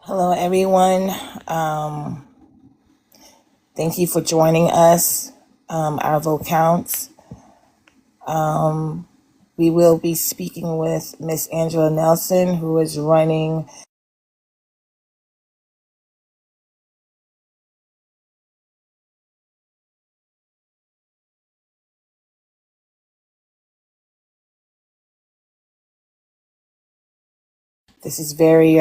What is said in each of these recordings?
Hello, everyone. Thank you for joining us. Our vote counts. We will be speaking with Miss Angela Nelson, who is running. This is very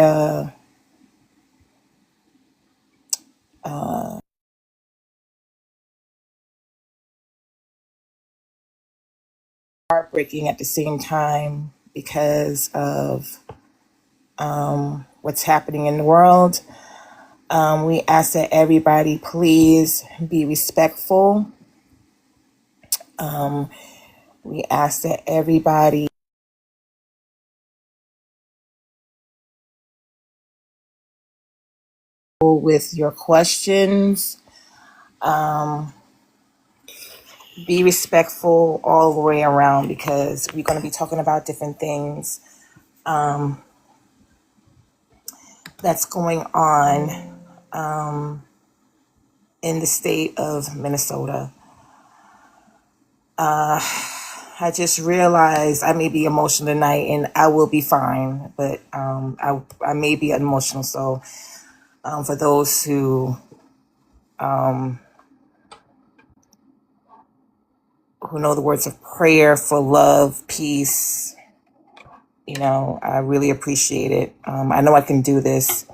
heartbreaking at the same time because of what's happening in the world. We ask that everybody please be respectful. We ask that everybody with your questions. Be respectful all the way around because we're going to be talking about different things that's going on in the state of Minnesota. I just realized I may be emotional tonight, and I will be fine, but I may be emotional. So for those who know the words of prayer for love, peace, I really appreciate it. I know I can do this.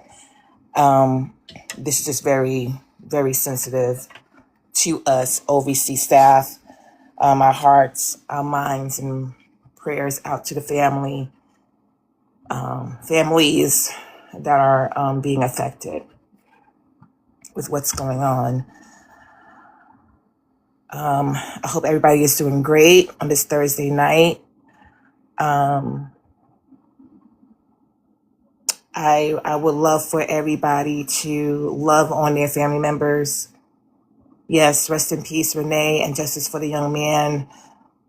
This is just very, very sensitive to us, OVC staff. Our hearts, our minds, and prayers out to the families that are being affected with what's going on. I hope everybody is doing great on this Thursday night. I would love for everybody to love on their family members. Yes, rest in peace, Renee, and justice for the young man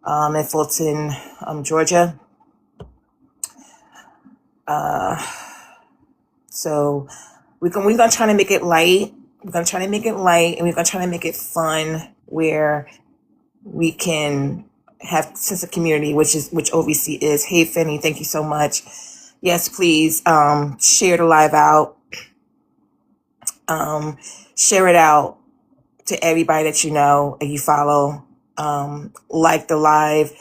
in Fulton, Georgia. So we're gonna try to make it light. We're gonna try to make it light, and we're gonna try to make it fun, where we can have sense of community, which OVC is. Hey, Finny, thank you so much. Yes, please share the live out. Share it out to everybody that you know and you follow. Like the live.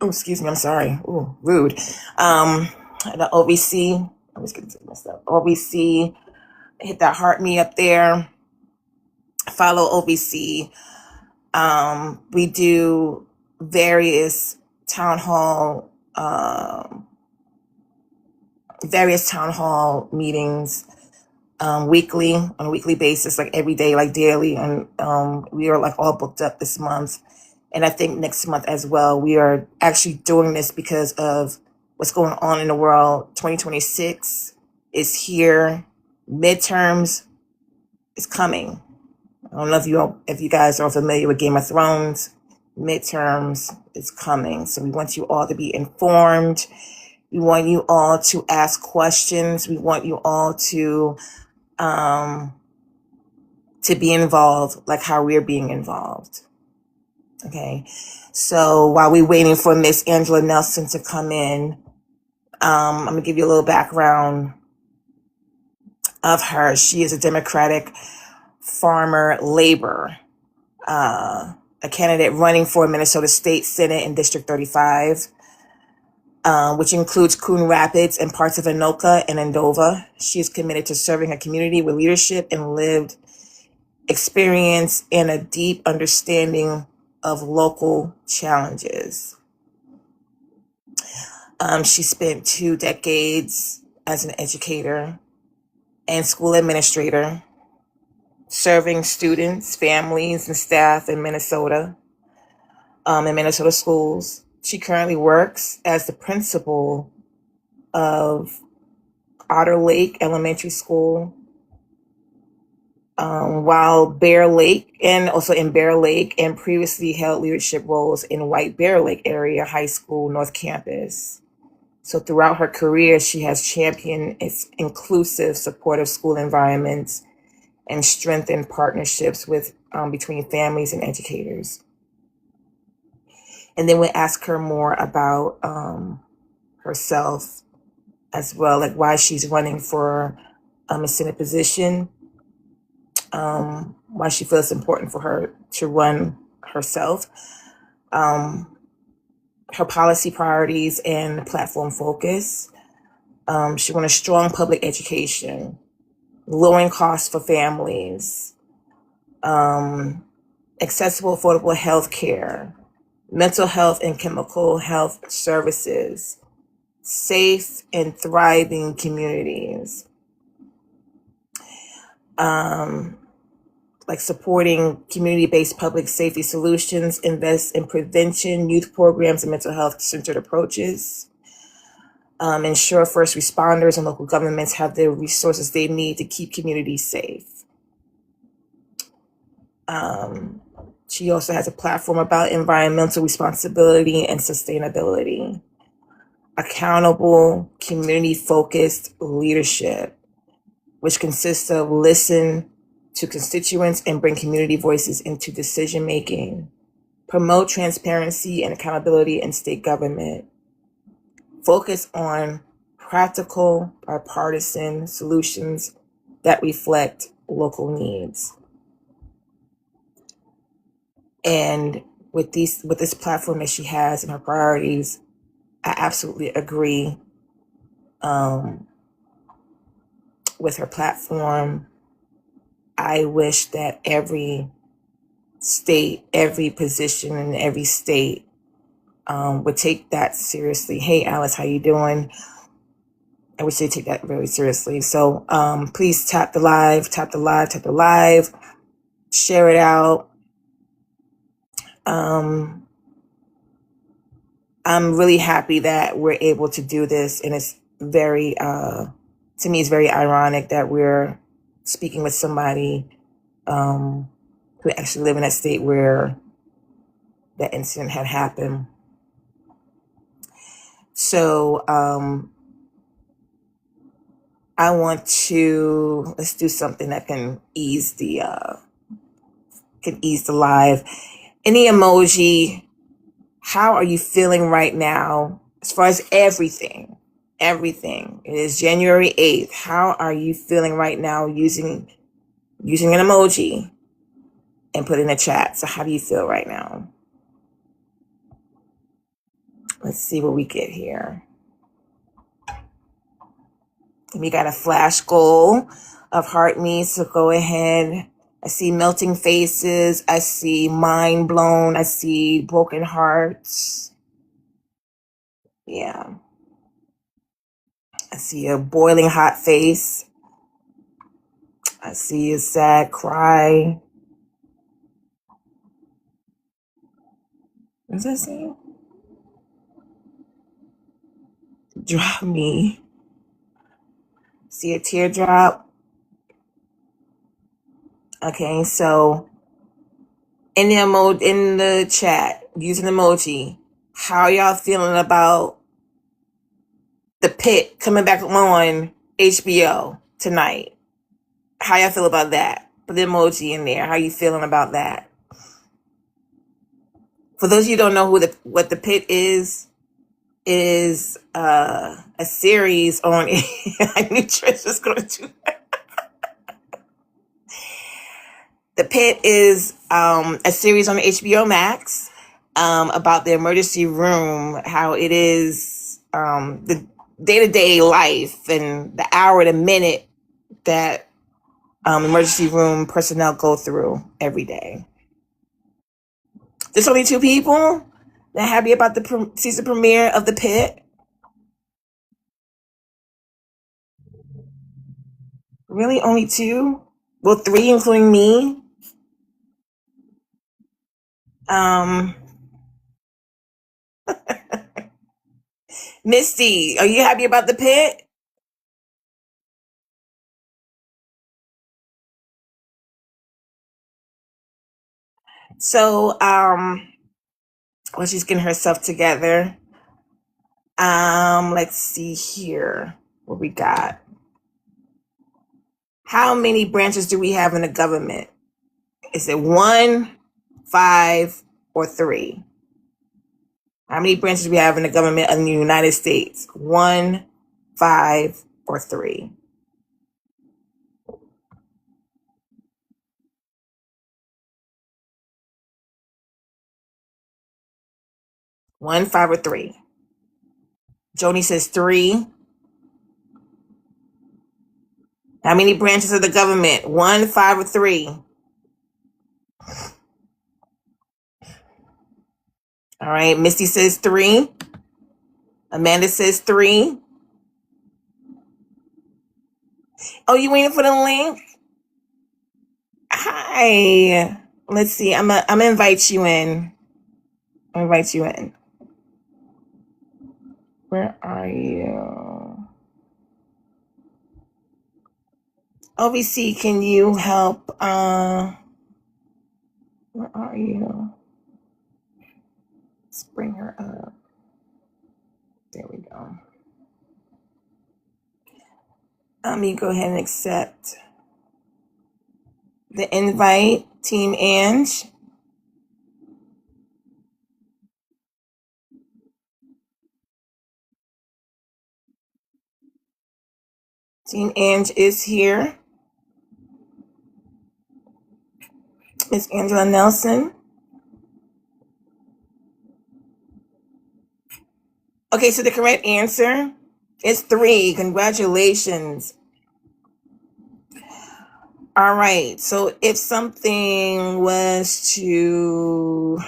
Oh, excuse me. I'm sorry. Oh, rude. The OVC. I was getting messed up. OVC. Hit that heart me up there. Follow OVC. We do various town hall meetings weekly, on a weekly basis, like every day, like daily. And we are like all booked up this month. And I think next month as well. We are actually doing this because of what's going on in the world. 2026 is here. Midterms is coming. I don't know if you guys are familiar with Game of Thrones. Midterms is coming. So we want you all to be informed. We want you all to ask questions. We want you all to be involved, like how we're being involved. Okay. So while we're waiting for Miss Angela Nelson to come in, I'm going to give you a little background of her. She is a Democratic farmer labor, a candidate running for Minnesota State Senate in District 35, which includes Coon Rapids and parts of Anoka and Andova. She is committed to serving her community with leadership and lived experience and a deep understanding of local challenges. She spent 2 decades as an educator and school administrator, serving students, families, and staff in Minnesota, in Minnesota schools. She currently works as the principal of Otter Lake Elementary School, while Bear Lake, and also in Bear Lake, and previously held leadership roles in White Bear Lake area high school North Campus. So throughout her career, she has championed its inclusive, supportive school environments and strengthened partnerships with between families and educators. And then we ask her more about herself as well, like why she's running for a Senate position, why she feels it's important for her to run herself, her policy priorities and platform focus. She wants a strong public education, lowering costs for families, accessible, affordable health care, mental health and chemical health services, safe and thriving communities, like supporting community-based public safety solutions, invest in prevention, youth programs, and mental health-centered approaches, ensure first responders and local governments have the resources they need to keep communities safe. She also has a platform about environmental responsibility and sustainability, accountable, community-focused leadership, which consists of listen to constituents and bring community voices into decision-making, promote transparency and accountability in state government, focus on practical, bipartisan solutions that reflect local needs. And with this platform that she has and her priorities, I absolutely agree with her platform. I wish that every state, every position in every state would take that seriously. Hey, Alice, how you doing? I wish they take that very seriously. So please tap the live, share it out. I'm really happy that we're able to do this, and it's very, to me, it's very ironic that we're speaking with somebody who actually live in a state where that incident had happened. So I want to, let's do something that can ease the live. Any emoji. How are you feeling right now as far as everything? Everything. It is January 8th. How are you feeling right now using an emoji and put in a chat? So how do you feel right now? Let's see what we get here. We got a flash goal of heart me, so go ahead. I see melting faces. I see mind blown. I see broken hearts. Yeah. I see a boiling hot face. I see a sad cry. What does that say? Drop me. See a teardrop. Okay, so in the chat, use an emoji. How y'all feeling about The Pit coming back on HBO tonight? How y'all feel about that? Put the emoji in there. How you feeling about that? For those of you who don't know what The Pit is, it is a series on. I knew Trish was going to do that. The Pit is a series on HBO Max about the emergency room, how it is the day-to-day life and the hour, the minute that emergency room personnel go through every day. There's only 2 people that happy about the season premiere of The Pit. Really, only 2? Well, 3 including me. Misty, are you happy about The Pit? So, well, she's getting herself together. Let's see here what we got. How many branches do we have in the government? Is it 1, 5, or 3? How many branches do we have in the government in the United States? 1, 5, or 3? 1, 5, or 3? Joni says 3. How many branches of the government? 1, 5, or 3? All right, Misty says 3. Amanda says 3. Oh, you waiting for the link? Hi. Let's see. I'm gonna invite you in. Where are you? OVC, can you help? Where are you? Let's bring her up. There we go. Let me go ahead and accept the invite, Team Ange. Team Ange is here. Miss Angela Nelson. Okay, so the correct answer is 3. Congratulations. All right, so if something was to...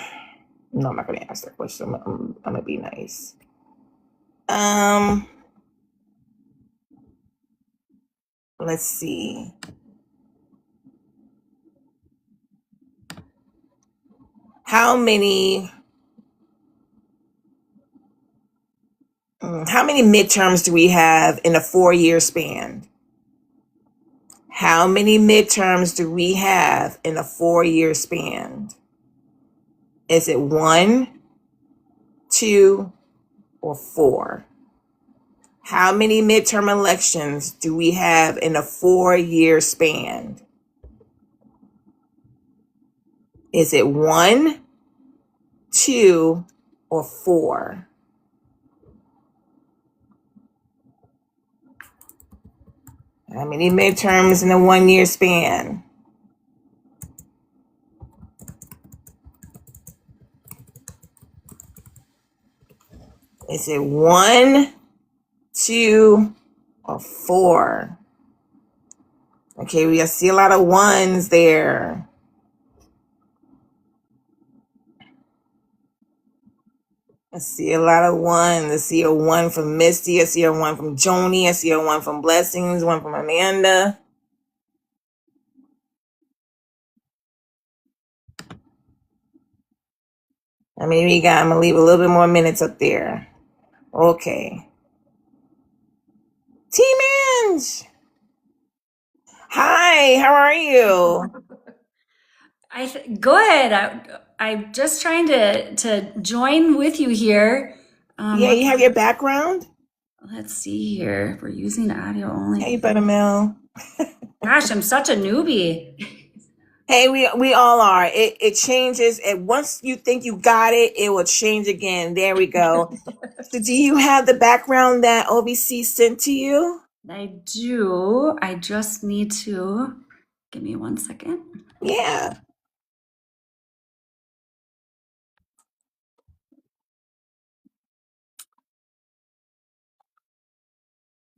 No, I'm not going to ask that question. I'm going to be nice. Let's see. How many midterms do we have in a 4-year span? How many midterms do we have in a 4-year span? Is it 1, 2, or 4? How many midterm elections do we have in a 4-year span? Is it 1, 2, or 4? How many midterms in a 1-year span? Is it 1, 2, or 4? Okay, we see a lot of 1s there. I see a lot of 1s. I see a 1 from Misty. I see a 1 from Joni. I see a 1 from Blessings. 1 from Amanda. I mean, I'm gonna leave a little bit more minutes up there. Okay. Team Ange. Hi, how are you? Good. I'm just trying to join with you here. Yeah, you have your background? Let's see here. We're using audio only. Hey, Buttermilk. Gosh, I'm such a newbie. Hey, we all are. It changes. And once you think you got it, it will change again. There we go. So do you have the background that OVC sent to you? I do. I just need to give me 1 second. Yeah.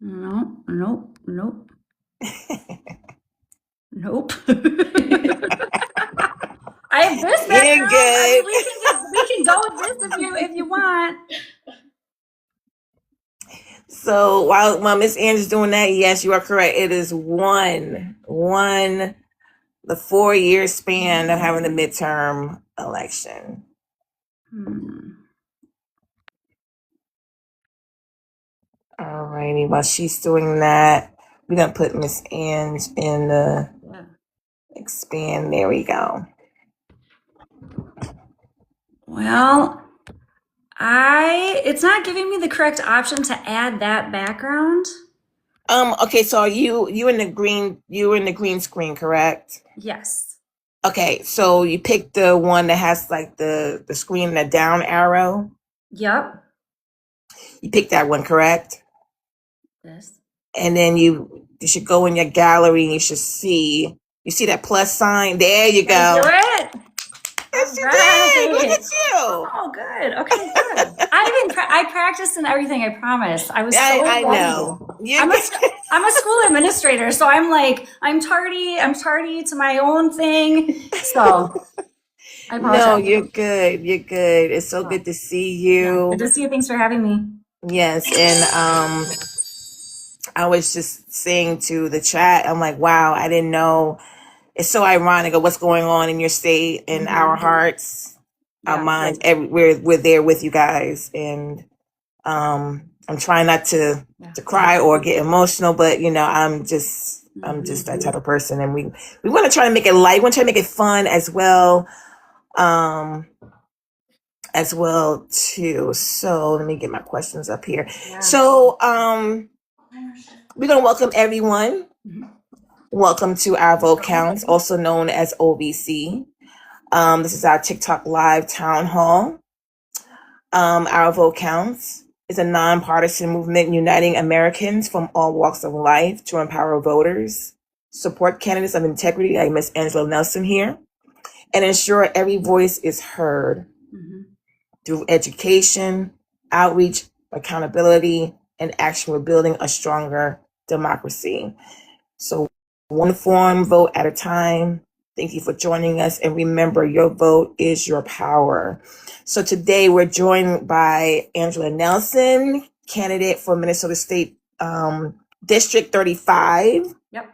Nope. Nope. I have this background. You're good. We can go with this if you want. So while Miss Ange is doing that, yes, you are correct. It is 1, the 4-year span of having a midterm election. All righty. While she's doing that, we're gonna put Miss Ange in the expand. There we go. Well, It's not giving me the correct option to add that background. Okay, so you in the green screen, correct? Yes. Okay, so you picked the one that has like the screen and the down arrow. Yep. You picked that one, correct? This. And then you should go in your gallery and you see that plus sign. There you Did I go. do it? Yes, All you did. Look right. at you. Oh, good. Okay, good. I practiced and everything, I promise. I was so I ready. know. I'm a, I'm a school administrator, so I'm tardy to my own thing. So I No, apologize. you're good. You're good. It's so good to see Yeah, good you. to see you. Thanks for having me. Yes, and I was just saying to the chat, I'm like, wow, I didn't know. It's so ironic of what's going on in your state and our hearts, our Yeah. minds. We're there with you guys, and I'm trying not to cry or get emotional, but I'm just that type of person, and we want to try to make it light. We want to try to make it fun as well too. So let me get my questions up here. Yeah. So we're gonna welcome everyone. Welcome to our vote counts, also known as OVC. This is our TikTok live town hall. Our vote counts is a nonpartisan movement uniting Americans from all walks of life to empower voters, support candidates of integrity like Miss Angela Nelson here, and ensure every voice is heard through education, outreach, accountability, and action. We're building a stronger democracy. So one form, vote at a time. Thank you for joining us. And remember, your vote is your power. So today we're joined by Angela Nelson, candidate for Minnesota State District 35. Yep.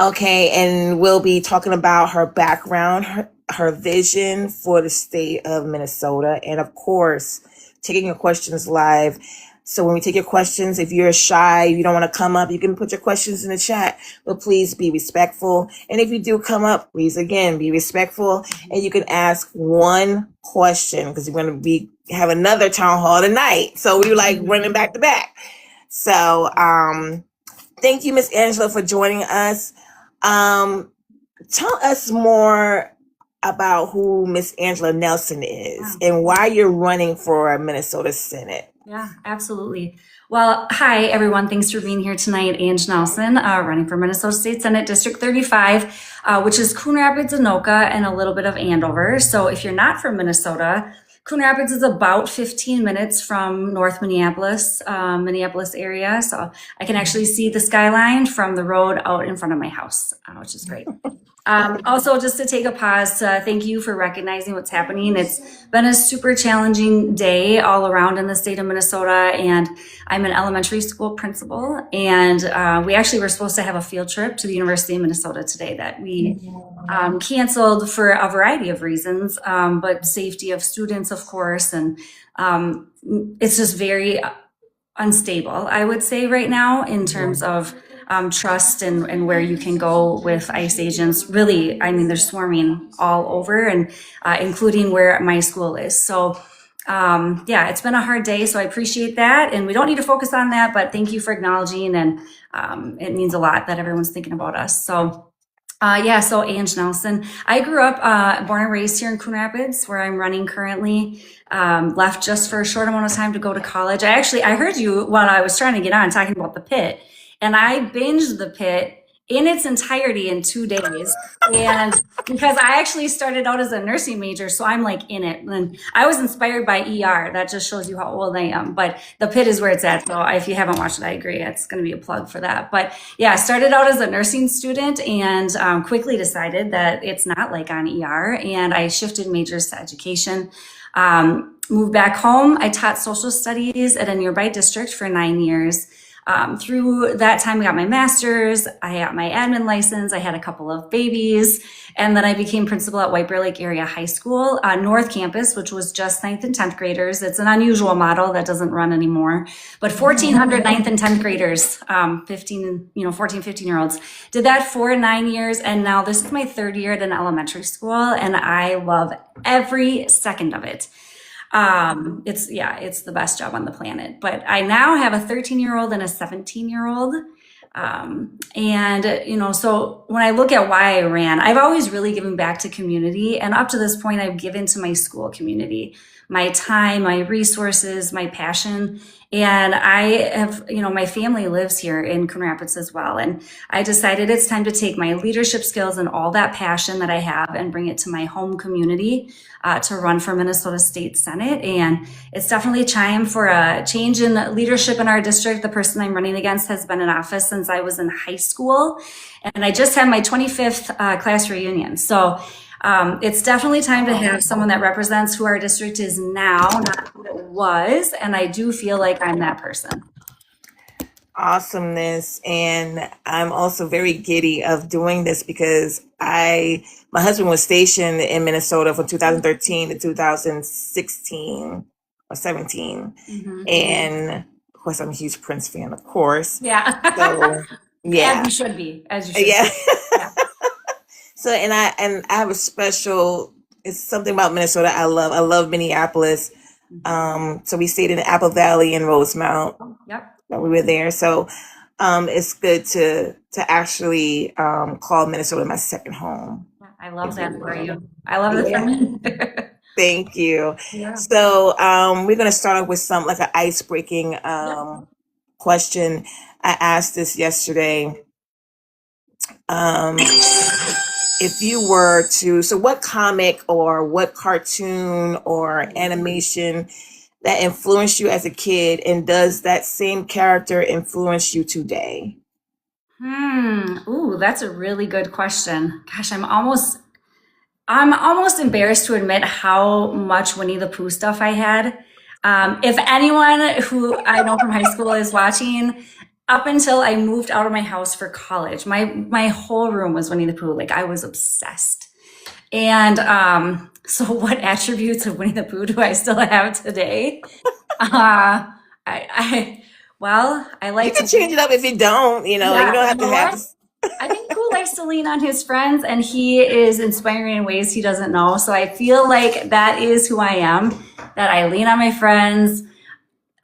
Okay, and we'll be talking about her background, her vision for the state of Minnesota, and of course, taking your questions live. So when we take your questions, if you're shy, you don't want to come up, you can put your questions in the chat, but please be respectful. And if you do come up, please again, be respectful, and you can ask one question because we're going to have another town hall tonight. So we're like running back to back. So, thank you, Miss Angela, for joining us. Tell us more about who Miss Angela Nelson is and why you're running for Minnesota Senate. Yeah, absolutely. Well, hi, everyone. Thanks for being here tonight. Ange Nelson, running for Minnesota State Senate District 35, which is Coon Rapids, Anoka, and a little bit of Andover. So if you're not from Minnesota, Coon Rapids is about 15 minutes from North Minneapolis, Minneapolis area. So I can actually see the skyline from the road out in front of my house, which is great. Also, just to take a pause to thank you for recognizing what's happening. It's been a super challenging day all around in the state of Minnesota, and I'm an elementary school principal, and we actually were supposed to have a field trip to the University of Minnesota today that we canceled for a variety of reasons, but safety of students, of course, and it's just very unstable, I would say, right now in terms of trust and where you can go with ICE agents. Really, I mean, they're swarming all over, and including where my school is. So yeah, it's been a hard day, so I appreciate that. And we don't need to focus on that, but thank you for acknowledging, and it means a lot that everyone's thinking about us. So yeah, so Ange Nelson. I grew up, born and raised here in Coon Rapids, where I'm running currently. Left just for a short amount of time to go to college. I heard you while I was trying to get on talking about the pit, and I binged the pit in its entirety in 2 days. And because I actually started out as a nursing major, so I'm like in it. And I was inspired by ER. That just shows you how old I am. But the pit is where it's at. So if you haven't watched it, I agree. It's going to be a plug for that. But yeah, I started out as a nursing student and quickly decided that it's not like on ER. And I shifted majors to education. Moved back home. I taught social studies at a nearby district for 9 years. Through that time, I got my master's, I got my admin license, I had a couple of babies, and then I became principal at White Bear Lake Area High School, North Campus, which was just 9th and 10th graders. It's an unusual model that doesn't run anymore, but 1,400 9th and 10th graders, 14, 15-year-olds. Did that for 9 years, and now this is my 3rd year at an elementary school, and I love every second of it. It's the best job on the planet. But I now have a 13-year-old and a 17-year-old. So when I look at why I ran, I've always really given back to community. And up to this point, I've given to my school community, my time, my resources, my passion. And I have, my family lives here in Coon Rapids as well. And I decided it's time to take my leadership skills and all that passion that I have and bring it to my home community to run for Minnesota State Senate. And it's definitely time for a change in leadership in our district. The person I'm running against has been in office since I was in high school. And I just had my 25th class reunion. So it's definitely time to have someone that represents who our district is now, not who it was. And I do feel like I'm that person. Awesomeness. And I'm also very giddy of doing this because my husband was stationed in Minnesota from 2013 to 2016 or 17. And of course, I'm a huge Prince fan, of course. Yeah. So, yeah. As you should be. Yeah. So, and I have a special, it's something about Minnesota I love. I love Minneapolis. So we stayed in the Apple Valley and Rosemount. Yep. We were there. So it's good to actually call Minnesota my second home. I love that for you. I love it for me. Thank you. Yeah. So we're going to start off with some like an ice-breaking question. I asked this yesterday. If you were to, so what comic or what cartoon or animation that influenced you as a kid, and does that same character influence you today? Ooh, that's a really good question. Gosh, I'm almost embarrassed to admit how much Winnie the Pooh stuff I had. If anyone who I know from high school is watching, up until I moved out of my house for college, my whole room was Winnie the Pooh. Like, I was obsessed. And so what attributes of Winnie the Pooh do I still have today? I like You can change it up if you don't, you don't have to have. I think Pooh likes to lean on his friends, and he is inspiring in ways he doesn't know. So I feel like that is who I am, that I lean on my friends.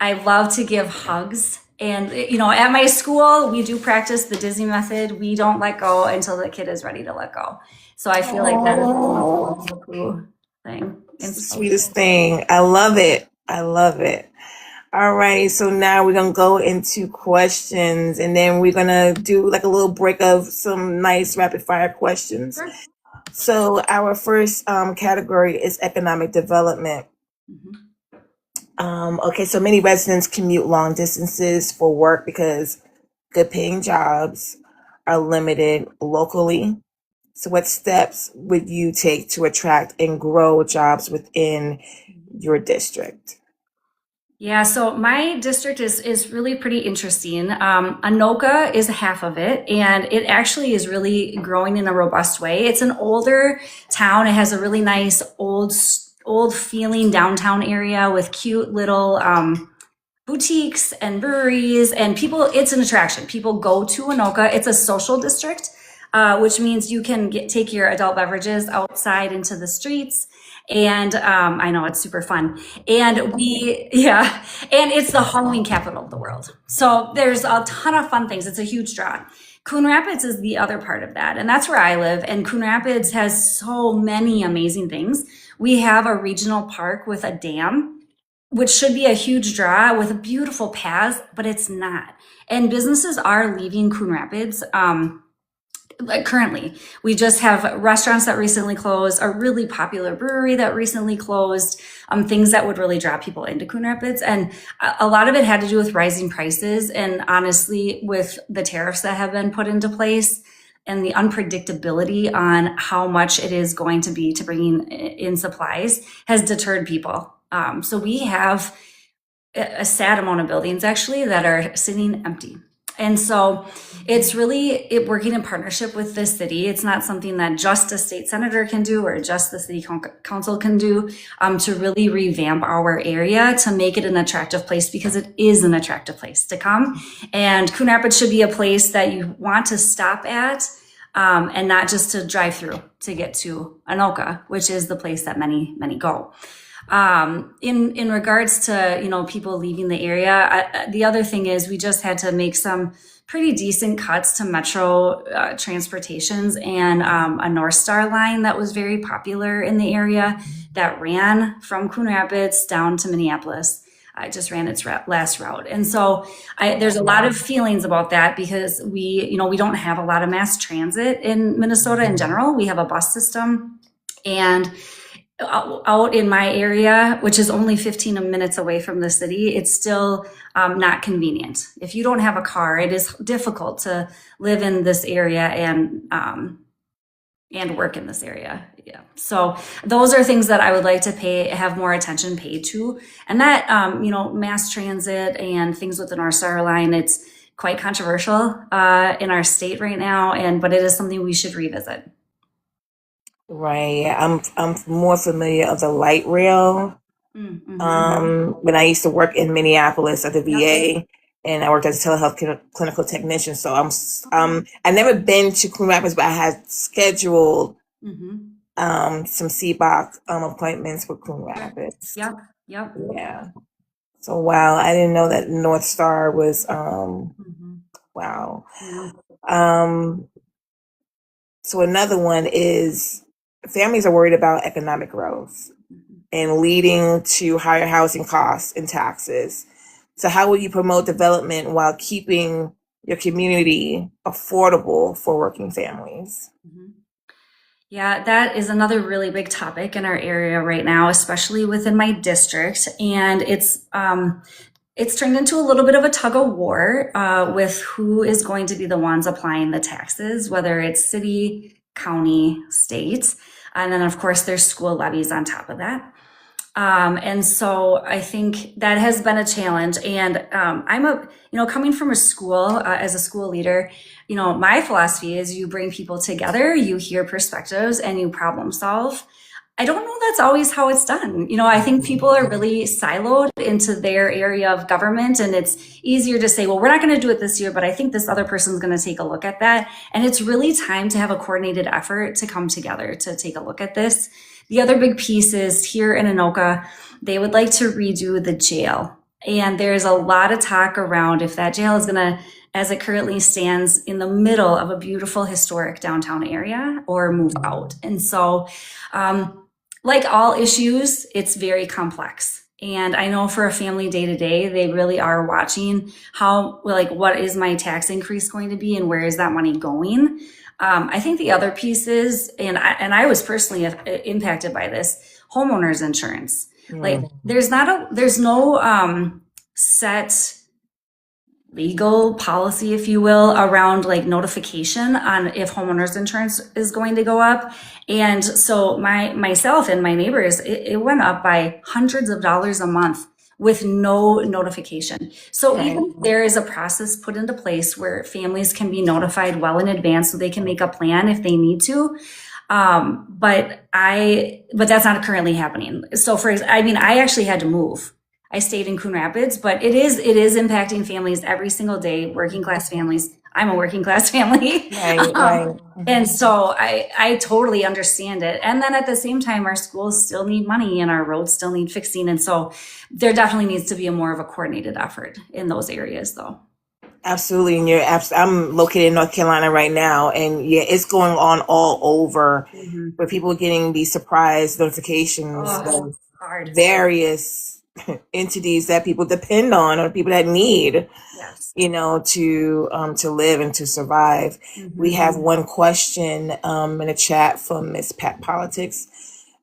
I love to give hugs. And, at my school, we do practice the Disney method. We don't let go until the kid is ready to let go. So I feel like that is the cool thing. It's the sweetest thing. I love it. I love it. All right. So now we're going to go into questions, and then we're going to do like a little break of some nice rapid fire questions. Sure. So our first category is economic development. Okay, so many residents commute long distances for work because good paying jobs are limited locally. So what steps would you take to attract and grow jobs within your district? Yeah, so my district is really pretty interesting. Anoka is half of it, and it actually is really growing in a robust way. It's an older town. It has a really nice old feeling downtown area with cute little boutiques and breweries, and it's an attraction. People go to Anoka. It's a social district, which means you can take your adult beverages outside into the streets. And I know it's super fun. And and it's the Halloween capital of the world. So there's a ton of fun things. It's a huge draw. Coon Rapids is the other part of that. And that's where I live. And Coon Rapids has so many amazing things. We have a regional park with a dam, which should be a huge draw with a beautiful paths, but it's not. And businesses are leaving Coon Rapids. Currently, we just have restaurants that recently closed, a really popular brewery that recently closed, things that would really draw people into Coon Rapids. And a lot of it had to do with rising prices. And honestly, with the tariffs that have been put into place and the unpredictability on how much it is going to be to bring in supplies has deterred people. So we have a sad amount of buildings actually that are sitting empty. And so it's really working in partnership with the city. It's not something that just a state senator can do or just the city council can do, to really revamp our area to make it an attractive place, because it is an attractive place to come. And Coon Rapids should be a place that you want to stop at, and not just to drive through to get to Anoka, which is the place that many go. In regards to, people leaving the area, the other thing is we just had to make some pretty decent cuts to metro transportations and a North Star line that was very popular in the area that ran from Coon Rapids down to Minneapolis. It just ran its last route. And so there's a lot of feelings about that because we don't have a lot of mass transit in Minnesota in general. We have a bus system, and out in my area, which is only 15 minutes away from the city, it's still not convenient. If you don't have a car, it is difficult to live in this area and work in this area. Yeah. So those are things that I would like to have more attention paid to. And that, mass transit and things with the North Star line, it's quite controversial in our state right now, but it is something we should revisit. Right. I'm more familiar of the light rail. When I used to work in Minneapolis at the VA, and I worked as a telehealth clinical technician. So I never been to Coon Rapids, but I had scheduled some CBOC appointments with Coon Rapids. Yep. Yeah. So wow, I didn't know that North Star was wow. So another one is families are worried about economic growth and leading to higher housing costs and taxes. So how will you promote development while keeping your community affordable for working families? Yeah, that is another really big topic in our area right now, especially within my district. And it's turned into a little bit of a tug of war with who is going to be the ones applying the taxes, whether it's city, county, state. And then, of course, there's school levies on top of that. And so I think that has been a challenge. And I'm coming from a school as a school leader, my philosophy is you bring people together, you hear perspectives, and you problem solve. I don't know that's always how it's done. I think people are really siloed into their area of government, and it's easier to say, well, we're not going to do it this year, but I think this other person's going to take a look at that. And it's really time to have a coordinated effort to come together to take a look at this. The other big piece is here in Anoka, they would like to redo the jail. And there's a lot of talk around if that jail is going to, as it currently stands, in the middle of a beautiful historic downtown area or move out. And so, like all issues, it's very complex. And I know for a family day to day, they really are watching what is my tax increase going to be and where is that money going? I think the other piece is, and I was personally impacted by this, homeowners insurance. Like there's no set legal policy, if you will, around like notification on if homeowners insurance is going to go up. And so myself and my neighbors, it went up by hundreds of dollars a month with no notification. So even there is a process put into place where families can be notified well in advance so they can make a plan if they need to. But that's not currently happening. So I actually had to move. I stayed in Coon Rapids, but it is impacting families every single day, working class families. I'm a working class family. Right. And so I totally understand it. And then at the same time, our schools still need money and our roads still need fixing. And so there definitely needs to be more of a coordinated effort in those areas though. Absolutely. And I'm located in North Carolina right now, and yeah, it's going on all over where people are getting these surprise notifications of various entities that people depend on or people that need, to live and to survive. We have one question in a chat from Miss Pat Politics.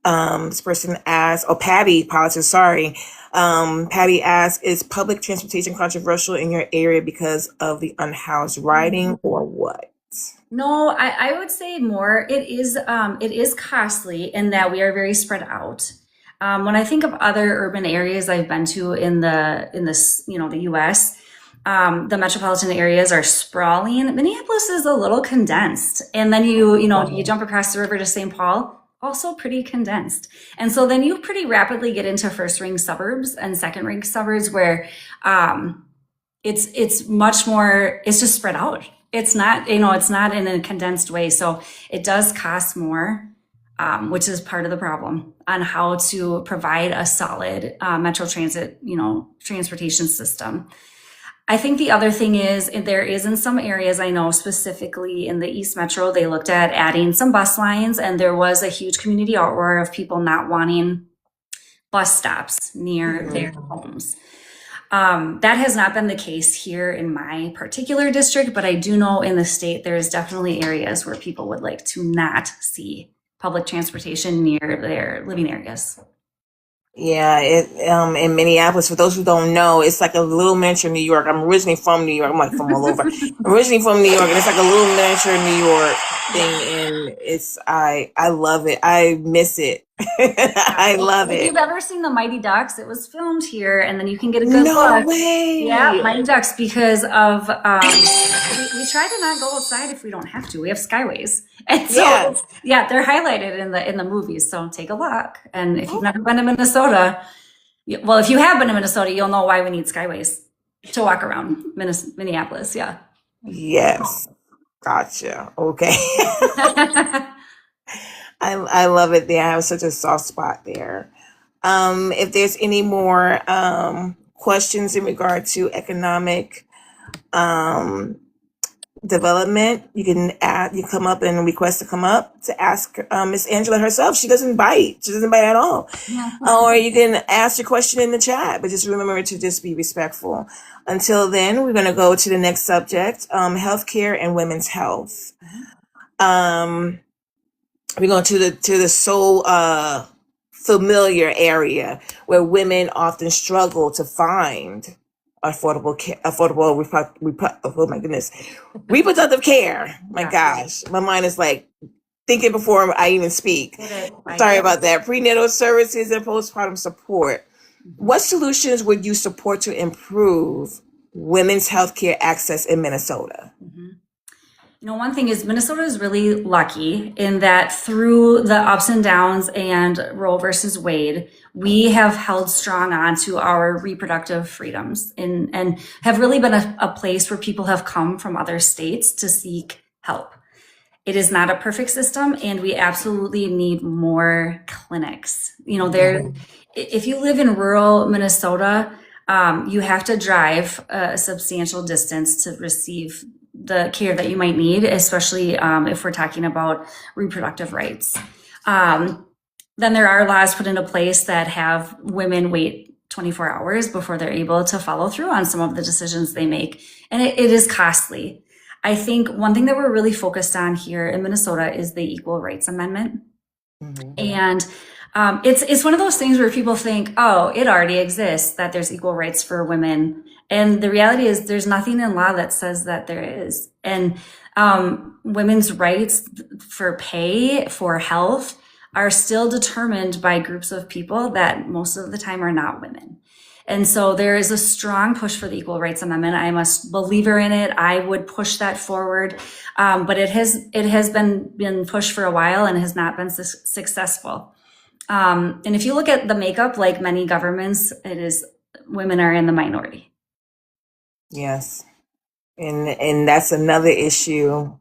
This person asks, Patty Politics, sorry. Patty asks, is public transportation controversial in your area because of the unhoused riding or what? No, I would say more. It is costly in that we are very spread out. When I think of other urban areas I've been to in the U.S., the metropolitan areas are sprawling. Minneapolis is a little condensed, and then you jump across the river to St. Paul, also pretty condensed, and so then you pretty rapidly get into first ring suburbs and second ring suburbs where it's much more. It's just spread out. It's not in a condensed way, so it does cost more. which is part of the problem on how to provide a solid metro transit, transportation system. I think the other thing is there is in some areas, I know specifically in the East Metro, they looked at adding some bus lines, and there was a huge community outroar of people not wanting bus stops near their homes. That has not been the case here in my particular district, but I do know in the state there is definitely areas where people would like to not see public transportation near their living areas. Yeah, in Minneapolis, for those who don't know, it's like a little miniature New York. I'm originally from New York. I'm like from all over. I'm originally from New York, and it's like a little miniature New York thing, and I love it. I miss it. I love If it. you've ever seen The Mighty Ducks, it was filmed here, and then you can get a good No look. way. Yeah, Mighty Ducks, because of we try to not go outside if we don't have to. We have skyways, and so Yeah. they're highlighted in the movies. So take a look. And if you've never been to Minnesota, well, if you have been to Minnesota, you'll know why we need skyways to walk around Minneapolis. Yeah. Yes. Gotcha. Okay. I love it there. I have such a soft spot there. If there's any more questions in regard to economic development, you come up and request to come up to ask Miss Angela herself. She doesn't bite. She doesn't bite at all. Or you can ask your question in the chat, but just remember to just be respectful. Until then, we're going to go to the next subject, healthcare and women's health. We're going to the so familiar area where women often struggle to find reproductive care. My gosh, my mind is like thinking before I even speak. Sorry about that. Prenatal services and postpartum support. What solutions would you support to improve women's healthcare access in Minnesota? One thing is Minnesota is really lucky in that through the ups and downs and Roe versus Wade, we have held strong on to our reproductive freedoms and have really been a place where people have come from other states to seek help. It is not a perfect system, and we absolutely need more clinics. If you live in rural Minnesota, you have to drive a substantial distance to receive the care that you might need, especially if we're talking about reproductive rights. Then there are laws put into place that have women wait 24 hours before they're able to follow through on some of the decisions they make. And it is costly. I think one thing that we're really focused on here in Minnesota is the Equal Rights Amendment. And it's one of those things where people think, oh, it already exists, that there's equal rights for women. And the reality is there's nothing in law that says that there is. And women's rights for pay, for health, are still determined by groups of people that most of the time are not women. And so there is a strong push for the Equal Rights Amendment. I'm a believer in it. I would push that forward. But it has been pushed for a while and has not been successful. And if you look at the makeup, like many governments, women are in the minority. Yes. And that's another issue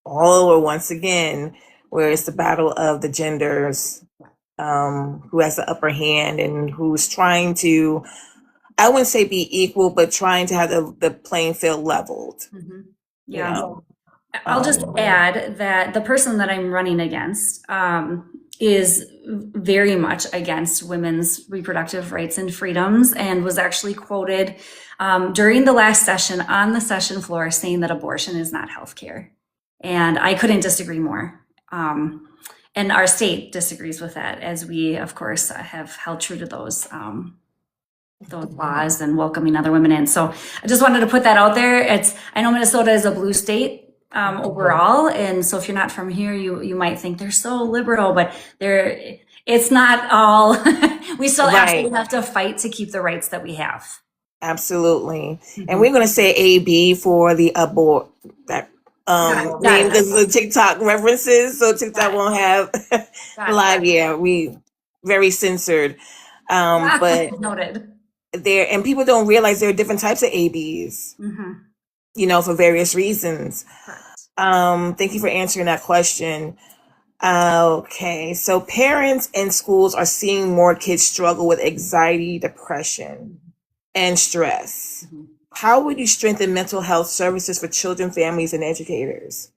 all over once again, where it's the battle of the genders, who has the upper hand and who's trying to, I wouldn't say be equal, but trying to have the playing field leveled. Yeah. I'll just add that the person that I'm running against is very much against women's reproductive rights and freedoms, and was actually quoted during the last session on the session floor saying that abortion is not healthcare. And I couldn't disagree more. And our state disagrees with that, as we, of course, have held true to those laws and welcoming other women in. So I just wanted to put that out there. I know Minnesota is a blue state overall, and so if you're not from here, you might think they're so liberal, but it's not all. We still absolutely have to fight to keep the rights that we have. Absolutely. And we're going to say AB for the abort that name, because of the TikTok references, so TikTok won't have live. Yeah, we very censored. But noted. And people don't realize there are different types of ABs. For various reasons. Thank you for answering that question. Okay, so parents and schools are seeing more kids struggle with anxiety, depression, and stress. Mhm. How would you strengthen mental health services for children, families, and educators?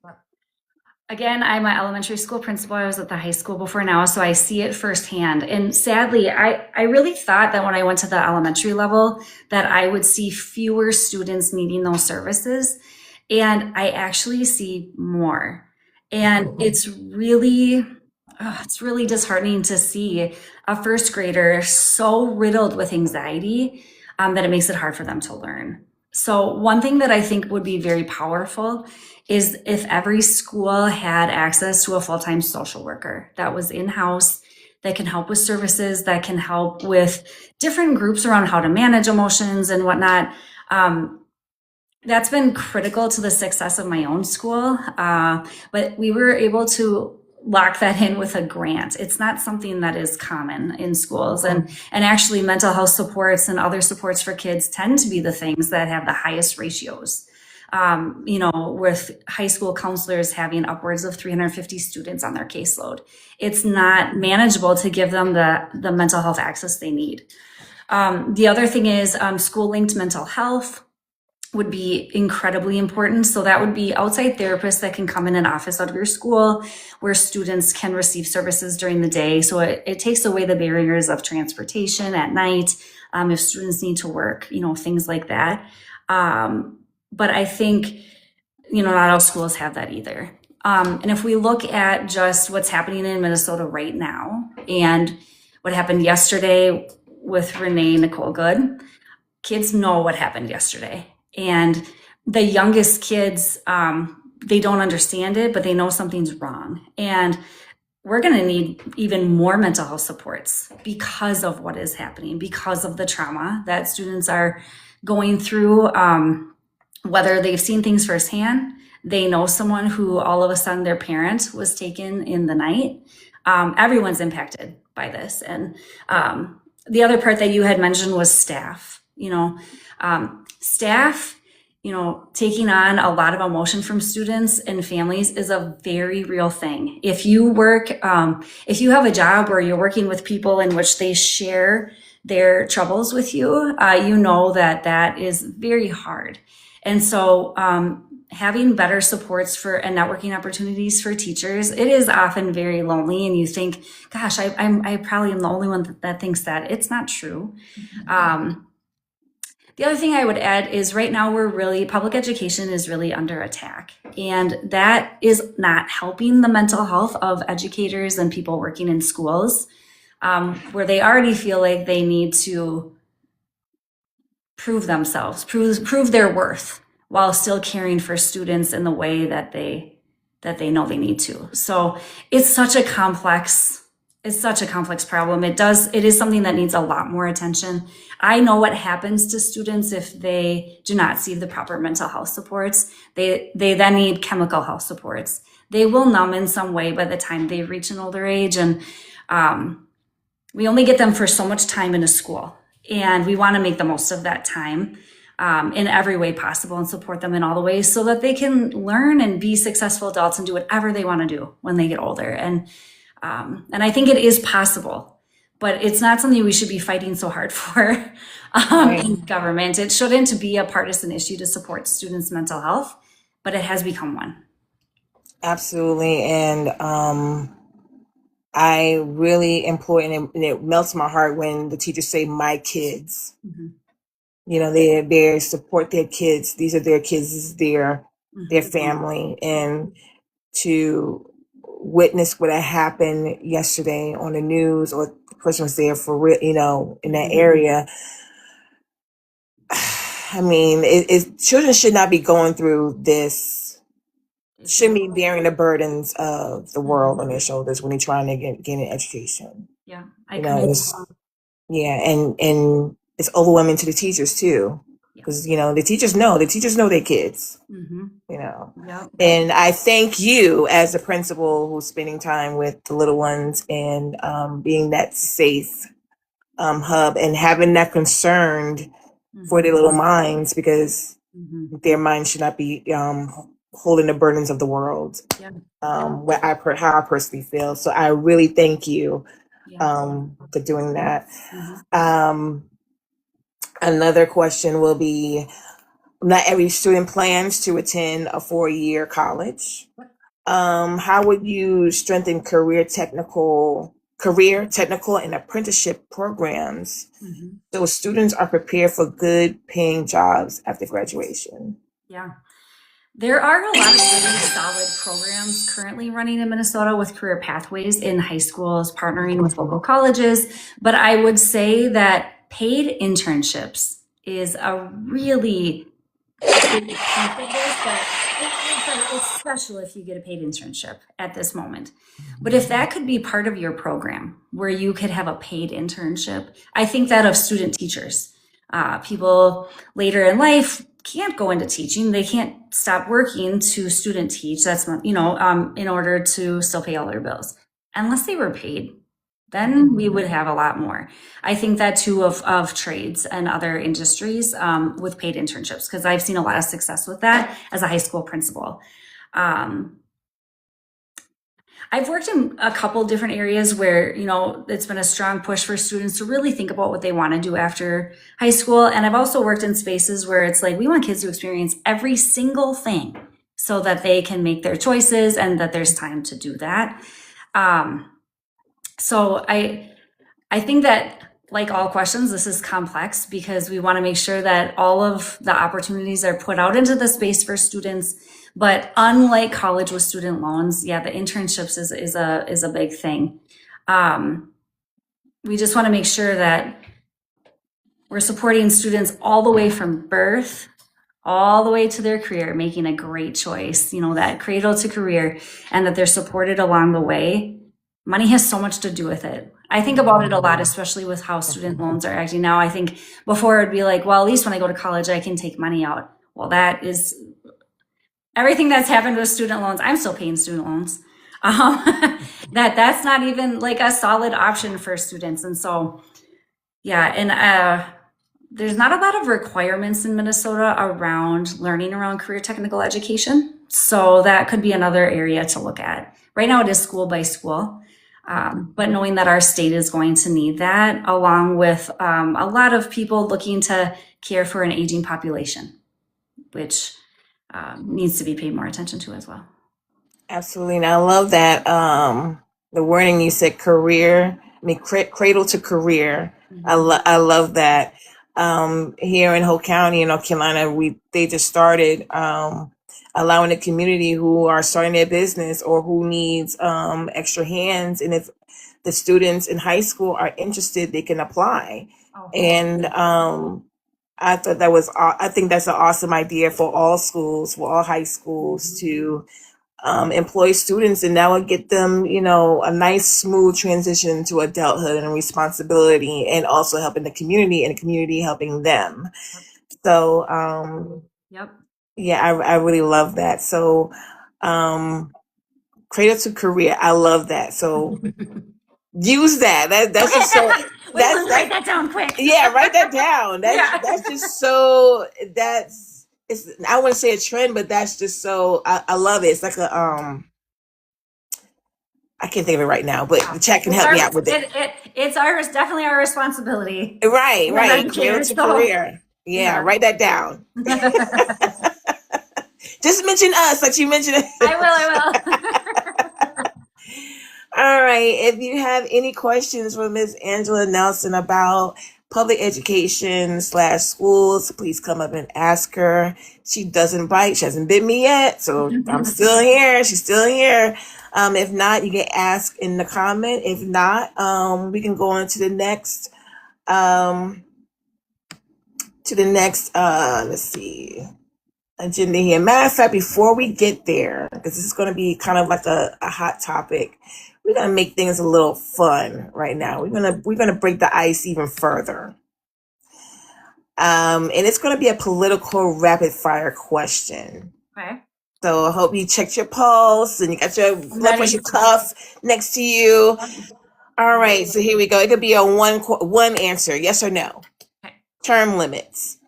Again, I'm an elementary school principal. I was at the high school before now, so I see it firsthand. And sadly, I really thought that when I went to the elementary level that I would see fewer students needing those services. And I actually see more. And it's really disheartening to see a first grader so riddled with anxiety that it makes it hard for them to learn. So one thing that I think would be very powerful is if every school had access to a full-time social worker that was in-house, that can help with services, that can help with different groups around how to manage emotions and whatnot. That's been critical to the success of my own school, but we were able to lock that in with a grant. It's not something that is common in schools, and actually mental health supports and other supports for kids tend to be the things that have the highest ratios. With high school counselors having upwards of 350 students on their caseload, it's not manageable to give them the mental health access they need. The other thing is school-linked mental health would be incredibly important. So that would be outside therapists that can come in an office out of your school where students can receive services during the day. So it takes away the barriers of transportation at night, if students need to work, things like that. But I think, not all schools have that either. And if we look at just what's happening in Minnesota right now and what happened yesterday with Renee Nicole Good, kids know what happened yesterday. And the youngest kids, they don't understand it, but they know something's wrong. And we're going to need even more mental health supports because of what is happening, because of the trauma that students are going through, whether they've seen things firsthand, they know someone who all of a sudden their parent was taken in the night. Everyone's impacted by this. And the other part that you had mentioned was staff. Staff, taking on a lot of emotion from students and families is a very real thing. If you if you have a job where you're working with people in which they share their troubles with you, you know that is very hard. And so having better supports and networking opportunities for teachers, it is often very lonely. And you think, gosh, I probably am the only one that thinks that. It's not true. The other thing I would add is right now public education is really under attack. And that is not helping the mental health of educators and people working in schools, where they already feel like they need to prove themselves, prove their worth while still caring for students in the way that they know they need to. So it's such a complex problem. It is something that needs a lot more attention. I know what happens to students if they do not see the proper mental health supports. They then need chemical health supports. They will numb in some way by the time they reach an older age. And we only get them for so much time in a school. And we want to make the most of that time in every way possible and support them in all the ways so that they can learn and be successful adults and do whatever they want to do when they get older. And I think it is possible, but it's not something we should be fighting so hard for in government. It shouldn't be a partisan issue to support students' mental health, but it has become one. Absolutely. And I really employ, and it melts my heart when the teachers say, my kids. Mm-hmm. They support their kids. These are their kids. This is their family. And to witness what had happened yesterday on the news, or the person was there for real, in that area. I mean, children should not be going through this, shouldn't be bearing the burdens of the world on their shoulders when they're trying to gain an education. Yeah, and it's overwhelming to the teachers too, because the teachers know their kids. Yep. And I thank you as a principal who's spending time with the little ones and being that safe hub and having that concerned for their little minds, because their minds should not be holding the burdens of the world. Yeah. How I personally feel. So I really thank you Yeah. for doing that. Mhm. Another question will be, not every student plans to attend a 4-year college. How would you strengthen career, technical, and apprenticeship programs Mhm. so students are prepared for good paying jobs after graduation? Yeah. There are a lot of really solid programs currently running in Minnesota with career pathways in high schools, partnering with local colleges. But I would say that paid internships is a really big piece of this, but it's special if you get a paid internship at this moment. But if that could be part of your program where you could have a paid internship, I think that of student teachers, people later in life can't go into teaching. They can't stop working to student teach. That's not, in order to still pay all their bills, unless they were paid. Then we would have a lot more. I think that too of trades and other industries with paid internships, because I've seen a lot of success with that as a high school principal. Um, I've worked in a couple different areas where, it's been a strong push for students to really think about what they want to do after high school. And I've also worked in spaces where it's like, we want kids to experience every single thing so that they can make their choices and that there's time to do that. So I think that, like all questions, this is complex because we want to make sure that all of the opportunities are put out into the space for students. But unlike college with student loans, yeah, the internships is a big thing. We just want to make sure that we're supporting students all the way from birth all the way to their career, making a great choice, that cradle to career, and that they're supported along the way. Money has so much to do with it. I think about it a lot, especially with how student loans are acting now. I think before it'd be like, well, at least when I go to college, I can take money out. Well, that is everything that's happened with student loans. I'm still paying student loans. That's not even like a solid option for students. And so, yeah, and there's not a lot of requirements in Minnesota around learning around career technical education. So that could be another area to look at. Right now it is school by school. But knowing that our state is going to need that, along with a lot of people looking to care for an aging population, which needs to be paid more attention to as well. Absolutely. And I love that the wording you said, career, cradle to career. I love that. Here in Hope County in North Carolina, they just started allowing the community who are starting their business or who needs extra hands, and if the students in high school are interested, they can apply. Oh. And I think that's an awesome idea for all schools, for all high schools to employ students, and that would get them, a nice smooth transition to adulthood and responsibility, and also helping the community and the community helping them. So Yep. yeah, I really love that. So cradle to career, I love that. So use that. That's just so Write that down quick. Yeah, write that down. That's just so I wouldn't say a trend, but that's just so I love it. It's like a I can't think of it right now, but the chat can help me out with it. It's definitely our responsibility. Right. Cradle to career. Yeah, write that down. Just mention us, like you mentioned. I will. All right. If you have any questions for Ms. Angela Nelson about public education / schools, please come up and ask her. She doesn't bite. She hasn't bit me yet. So I'm still here. She's still here. If not, you can ask in the comment. If not, we can go on to the next, let's see, agenda here. Matter of fact, before we get there, because this is going to be kind of like a hot topic, we're going to make things a little fun right now. We're gonna break the ice even further. And it's going to be a political rapid fire question. Okay. So I hope you checked your pulse and you got your blood pressure cuff next to you. All right, so here we go. It could be a one answer, yes or no. Okay. Term limits.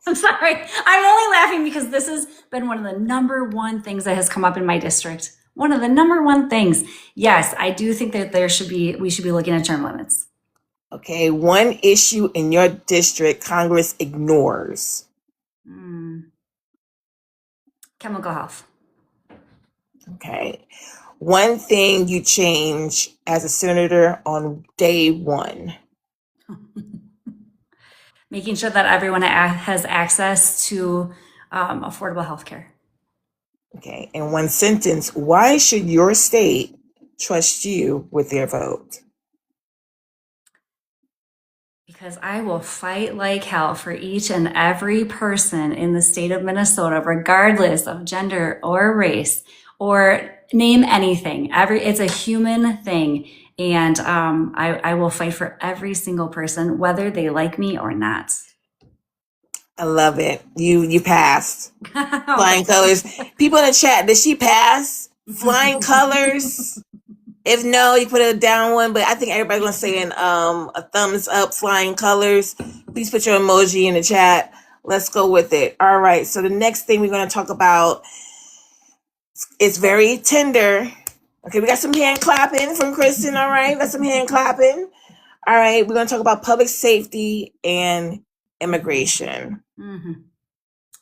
I'm sorry. I'm only laughing because this has been one of the number one things that has come up in my district. One of the number one things. Yes, I do think that we should be looking at term limits. Okay, one issue in your district Congress ignores. Chemical health. Okay. One thing you change as a senator on day one. Making sure that everyone has access to affordable health care. Okay. In one sentence, why should your state trust you with their vote? Because I will fight like hell for each and every person in the state of Minnesota, regardless of gender or race or name anything. It's a human thing. And I will fight for every single person, whether they like me or not. I love it. You passed. Flying colors. People in the chat, did she pass? Flying colors. If no, you put a down one, but I think everybody's gonna say a thumbs up, flying colors. Please put your emoji in the chat. Let's go with it. All right. So the next thing we're gonna talk about, it's very tender. Okay, we got some hand clapping from Kristen. All right, got some hand clapping. All right, we're gonna talk about public safety and immigration. Mm-hmm.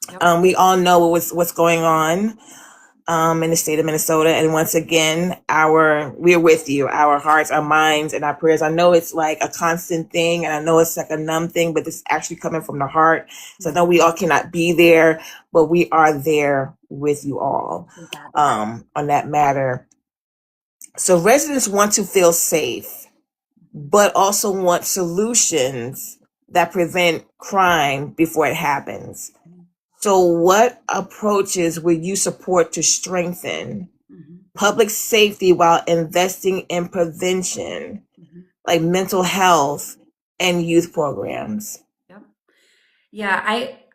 Yep. We all know what's going on in the state of Minnesota, and once again, we're with you. Our hearts, our minds, and our prayers. I know it's like a constant thing, and I know it's like a numb thing, but it's actually coming from the heart. So I know we all cannot be there, but we are there with you all on that matter. So residents want to feel safe, but also want solutions that prevent crime before it happens. So what approaches would you support to strengthen public safety while investing in prevention, like mental health and youth programs? Yep. Yeah,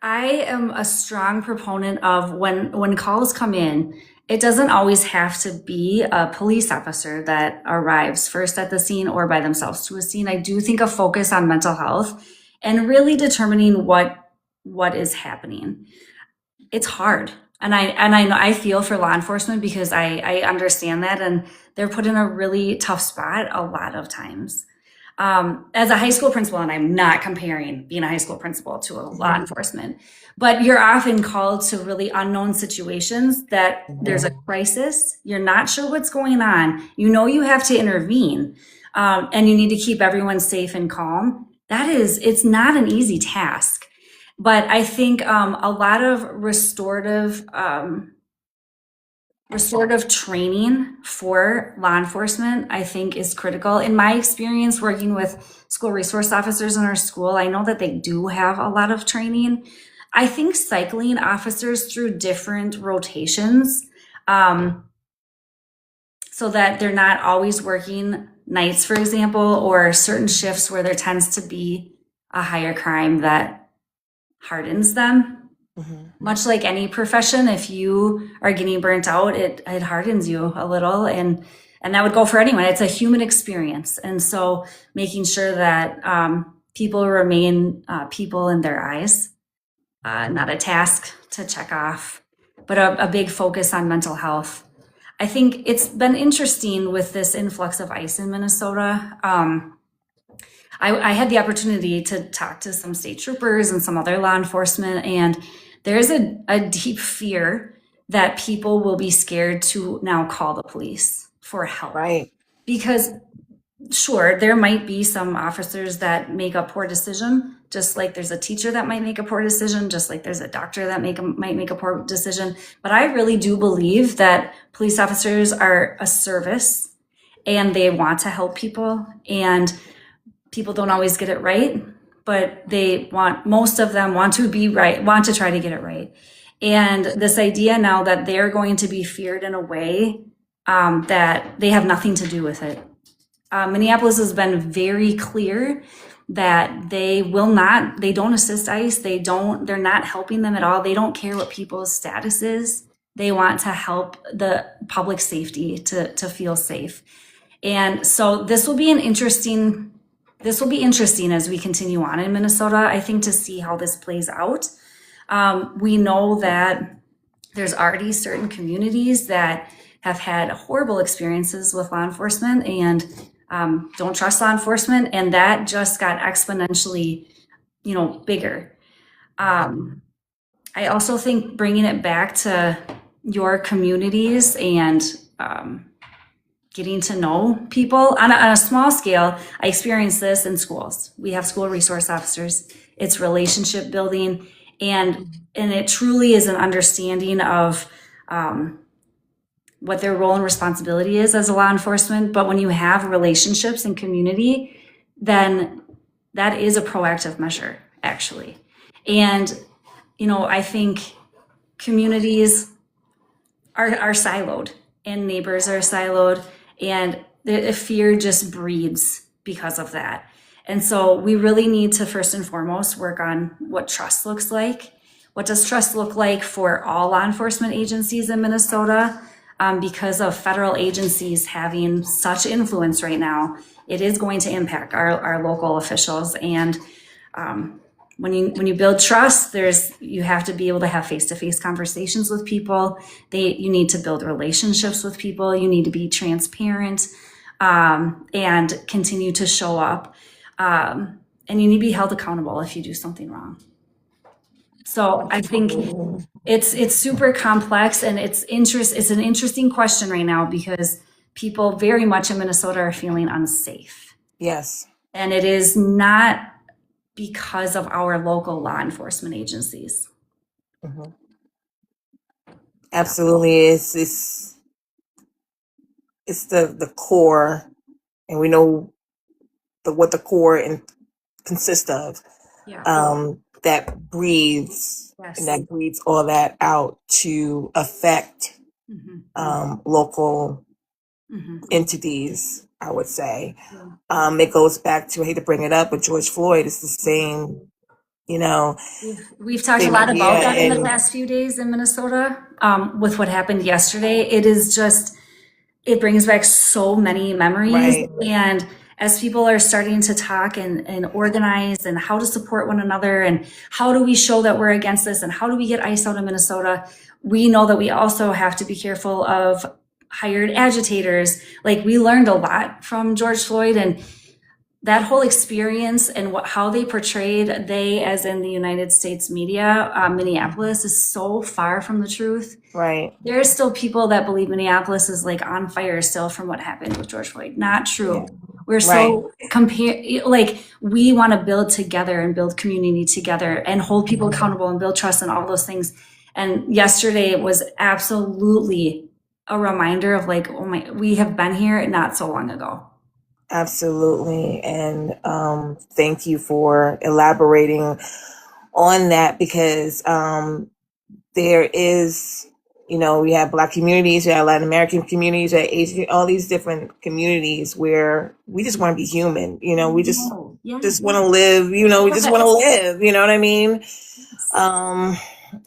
I am a strong proponent of when calls come in, it doesn't always have to be a police officer that arrives first at the scene or by themselves to a scene. I do think a focus on mental health and really determining what is happening. It's hard. And I feel for law enforcement because I understand that, and they're put in a really tough spot a lot of times. As a high school principal, and I'm not comparing being a high school principal to a law enforcement, but you're often called to really unknown situations that there's a crisis. You're not sure what's going on. You know you have to intervene, and you need to keep everyone safe and calm. It's not an easy task. But I think a lot of restorative training for law enforcement, I think, is critical. In my experience working with school resource officers in our school, I know that they do have a lot of training. I think cycling officers through different rotations so that they're not always working nights, for example, or certain shifts where there tends to be a higher crime that hardens them. Much like any profession, if you are getting burnt out, it hardens you a little, and that would go for anyone. It's a human experience. And so making sure that people remain people in their eyes, not a task to check off, but a big focus on mental health. I think it's been interesting with this influx of ICE in Minnesota. I had the opportunity to talk to some state troopers and some other law enforcement, and there's a deep fear that people will be scared to now call the police for help. Right. Because sure, there might be some officers that make a poor decision, just like there's a teacher that might make a poor decision, just like there's a doctor that might make a poor decision. But I really do believe that police officers are a service and they want to help people, and people don't always get it right, but most of them want to be right, want to try to get it right. And this idea now that they're going to be feared in a way that they have nothing to do with it. Minneapolis has been very clear that they don't assist ICE. They're not helping them at all. They don't care what people's status is. They want to help the public safety to feel safe. And so this will be interesting as we continue on in Minnesota, I think, to see how this plays out. We know that there's already certain communities that have had horrible experiences with law enforcement and don't trust law enforcement, and that just got exponentially, bigger. I also think bringing it back to your communities and getting to know people on a small scale. I experience this in schools. We have school resource officers. It's relationship building, and it truly is an understanding of what their role and responsibility is as a law enforcement. But when you have relationships and community, then that is a proactive measure, actually. And I think communities are siloed and neighbors are siloed, and the fear just breeds because of that. And so we really need to first and foremost work on what trust looks like. What does trust look like for all law enforcement agencies in Minnesota? Because of federal agencies having such influence right now, it is going to impact our local officials. And when you build trust, you have to be able to have face-to-face conversations with people. You need to build relationships with people. You need to be transparent and continue to show up. And you need to be held accountable if you do something wrong. So I think it's super complex, and it's an interesting question right now because people very much in Minnesota are feeling unsafe. Yes. And it is not because of our local law enforcement agencies. Mm-hmm. Absolutely. It's the core, and we know what the core consists of. Yeah. That breathes Yes. and that breathes all that out to affect local entities, I would say. It goes back to, I hate to bring it up, but George Floyd is the same, We've talked a lot about that in the past few days in Minnesota with what happened yesterday. It brings back so many memories. Right. And as people are starting to talk and organize and how to support one another and how do we show that we're against this and how do we get ICE out of Minnesota, we know that we also have to be careful of hired agitators. Like, we learned a lot from George Floyd, and that whole experience and how they portrayed, as in the United States media, Minneapolis is so far from the truth. Right. There are still people that believe Minneapolis is like on fire still from what happened with George Floyd. Not true. Yeah. We're so we want to build together and build community together and hold people accountable and build trust and all those things. And yesterday was absolutely a reminder of we have been here not so long ago. Absolutely. And thank you for elaborating on that, because there is, we have Black communities, we have Latin American communities, we have Asian, all these different communities where we just want to be human. We just want to live, we just want to live, you know what I mean?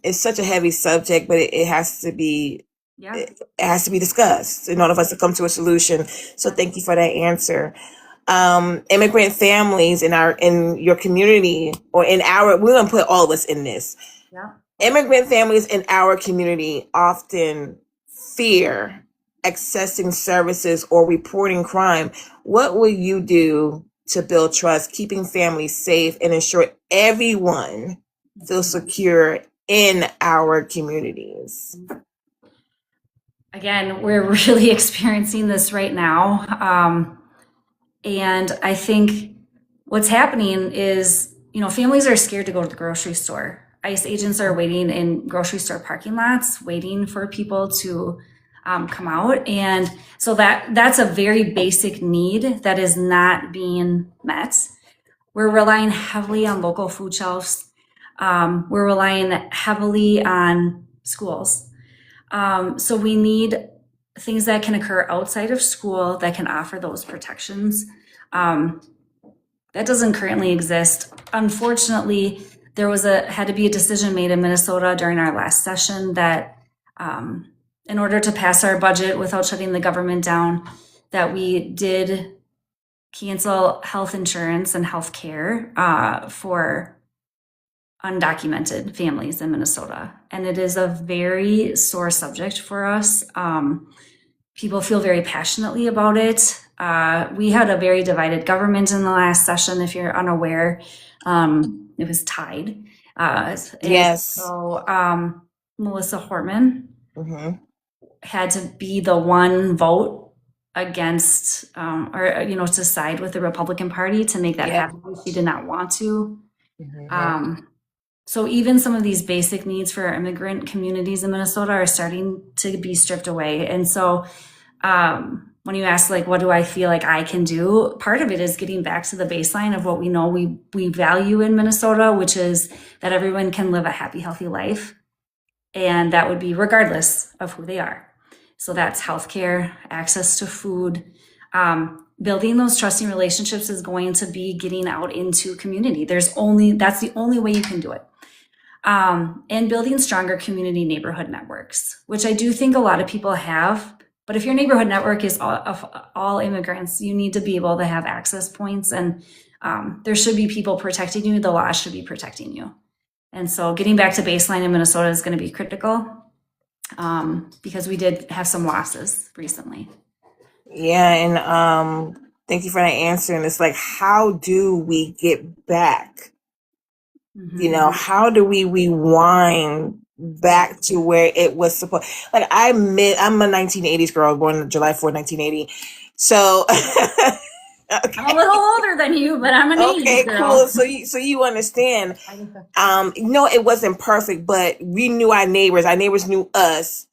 It's such a heavy subject, but it has to be, it has to be discussed in order for us to come to a solution. So thank you for that answer. Immigrant families in your community, or we're going to put all of us in this. Yeah. Immigrant families in our community often fear accessing services or reporting crime. What will you do to build trust, keeping families safe, and ensure everyone feels secure in our communities? Again, we're really experiencing this right now. And I think what's happening is, families are scared to go to the grocery store. ICE agents are waiting in grocery store parking lots, waiting for people to come out. And so that's a very basic need that is not being met. We're relying heavily on local food shelves. We're relying heavily on schools. So we need things that can occur outside of school that can offer those protections. That doesn't currently exist. Unfortunately, there had to be a decision made in Minnesota during our last session that in order to pass our budget without shutting the government down, that we did cancel health insurance and health care for undocumented families in Minnesota. And it is a very sore subject for us. People feel very passionately about it. We had a very divided government in the last session, if you're unaware. It was tied. Yes. So Melissa Hortman Mm-hmm. had to be the one vote against, to side with the Republican Party to make that happen. She did not want to. Mm-hmm. So even some of these basic needs for our immigrant communities in Minnesota are starting to be stripped away. And so when you ask, like, what do I feel like I can do? Part of it is getting back to the baseline of what we know we value in Minnesota, which is that everyone can live a happy, healthy life. And that would be regardless of who they are. So that's healthcare, access to food. Building those trusting relationships is going to be getting out into community. That's the only way you can do it. And building stronger community neighborhood networks, which I do think a lot of people have. But if your neighborhood network is all immigrants, you need to be able to have access points, and there should be people protecting you. The law should be protecting you. And so getting back to baseline in Minnesota is going to be critical because we did have some losses recently. Yeah, and thank you for that answer. And it's like, how do we get back? Mm-hmm. How do we rewind back to where it was supposed? Like, I'm a 1980s girl, born on July 4th, 1980. So okay. I'm a little older than you, but I'm an 80s girl. Cool. So you understand. No, it wasn't perfect, but we knew our neighbors. Our neighbors knew us.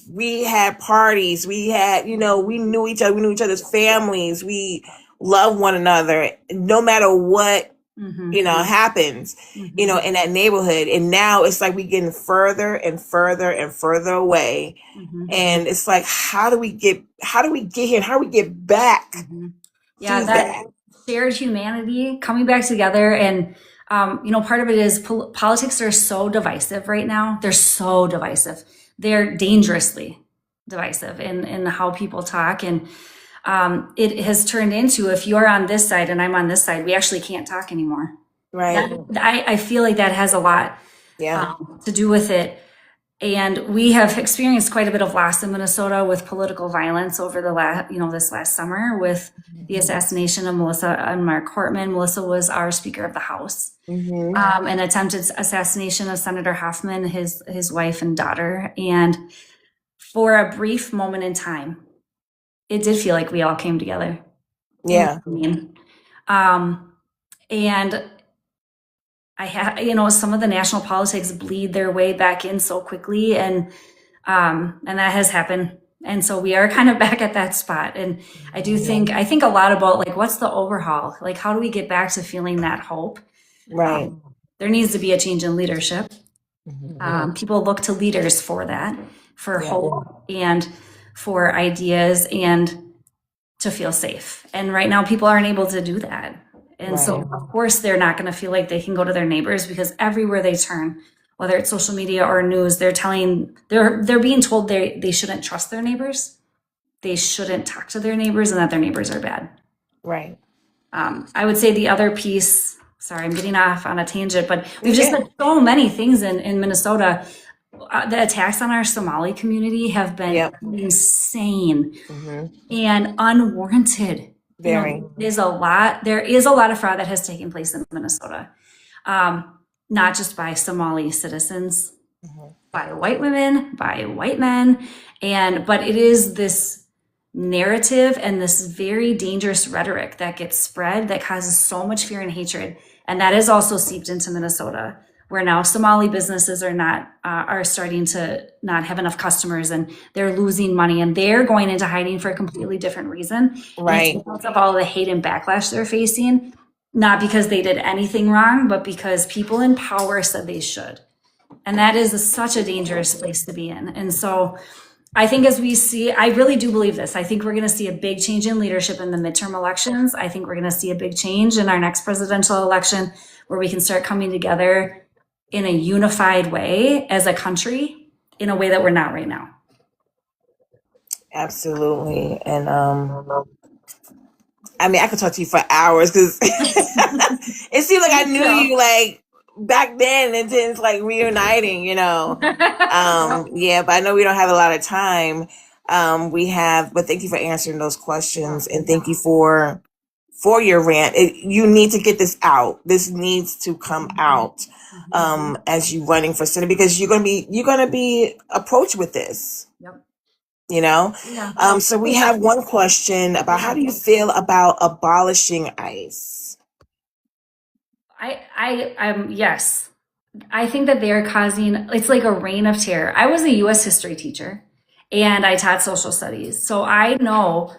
We had parties. We had, we knew each other. We knew each other's families. We loved one another, no matter what, happens, in that neighborhood. And now it's like we getting further and further and further away. And it's like, how do we get here? How do we get back? Yeah, that shared humanity, coming back together. And part of it is politics are so divisive right now. They're so divisive. They're dangerously divisive in how people talk. And it has turned into, if you're on this side and I'm on this side, we actually can't talk anymore. Right. I feel like that has a lot to do with it. And we have experienced quite a bit of loss in Minnesota with political violence over this last summer with the assassination of Melissa and Mark Hortman. Melissa was our Speaker of the House. An attempted assassination of Senator Hoffman, his wife and daughter. And for a brief moment in time, it did feel like we all came together. Yeah. And I have, some of the national politics bleed their way back in so quickly, and that has happened. And so we are kind of back at that spot. And I think a lot about, like, what's the overhaul? Like, how do we get back to feeling that hope? Right. There needs to be a change in leadership. People look to leaders for that, for hope and for ideas and to feel safe. And right now people aren't able to do that. And so of course they're not going to feel like they can go to their neighbors, because everywhere they turn, whether it's social media or news, they're being told they shouldn't trust their neighbors. They shouldn't talk to their neighbors, and that their neighbors are bad. Right. I would say the other piece, sorry, I'm getting off on a tangent, but we've just had so many things in Minnesota. The attacks on our Somali community have been insane and unwarranted. Very. There is a lot of fraud that has taken place in Minnesota, not just by Somali citizens, by white women, by white men, but it is this narrative and this very dangerous rhetoric that gets spread that causes so much fear and hatred, and that is also seeped into Minnesota, where now Somali businesses are starting to not have enough customers, and they're losing money, and they're going into hiding for a completely different reason. Right. And because of all the hate and backlash they're facing, not because they did anything wrong, but because people in power said they should. And that is such a dangerous place to be in. And so I think I really do believe this. I think we're going to see a big change in leadership in the midterm elections. I think we're going to see a big change in our next presidential election, where we can start coming together in a unified way as a country, in a way that we're not right now. Absolutely. And I could talk to you for hours, because it seemed like I knew you like back then, and then it's like reuniting, yeah, but I know we don't have a lot of time. But thank you for answering those questions, and thank you for your rant. You need to get this out. This needs to come out as you running for Senate, because you're gonna be approached with this. Yep. Yeah. So we have one question about how do you feel about abolishing ICE? Yes. I think that they are causing, it's like a reign of terror. I was a US history teacher and I taught social studies. So I know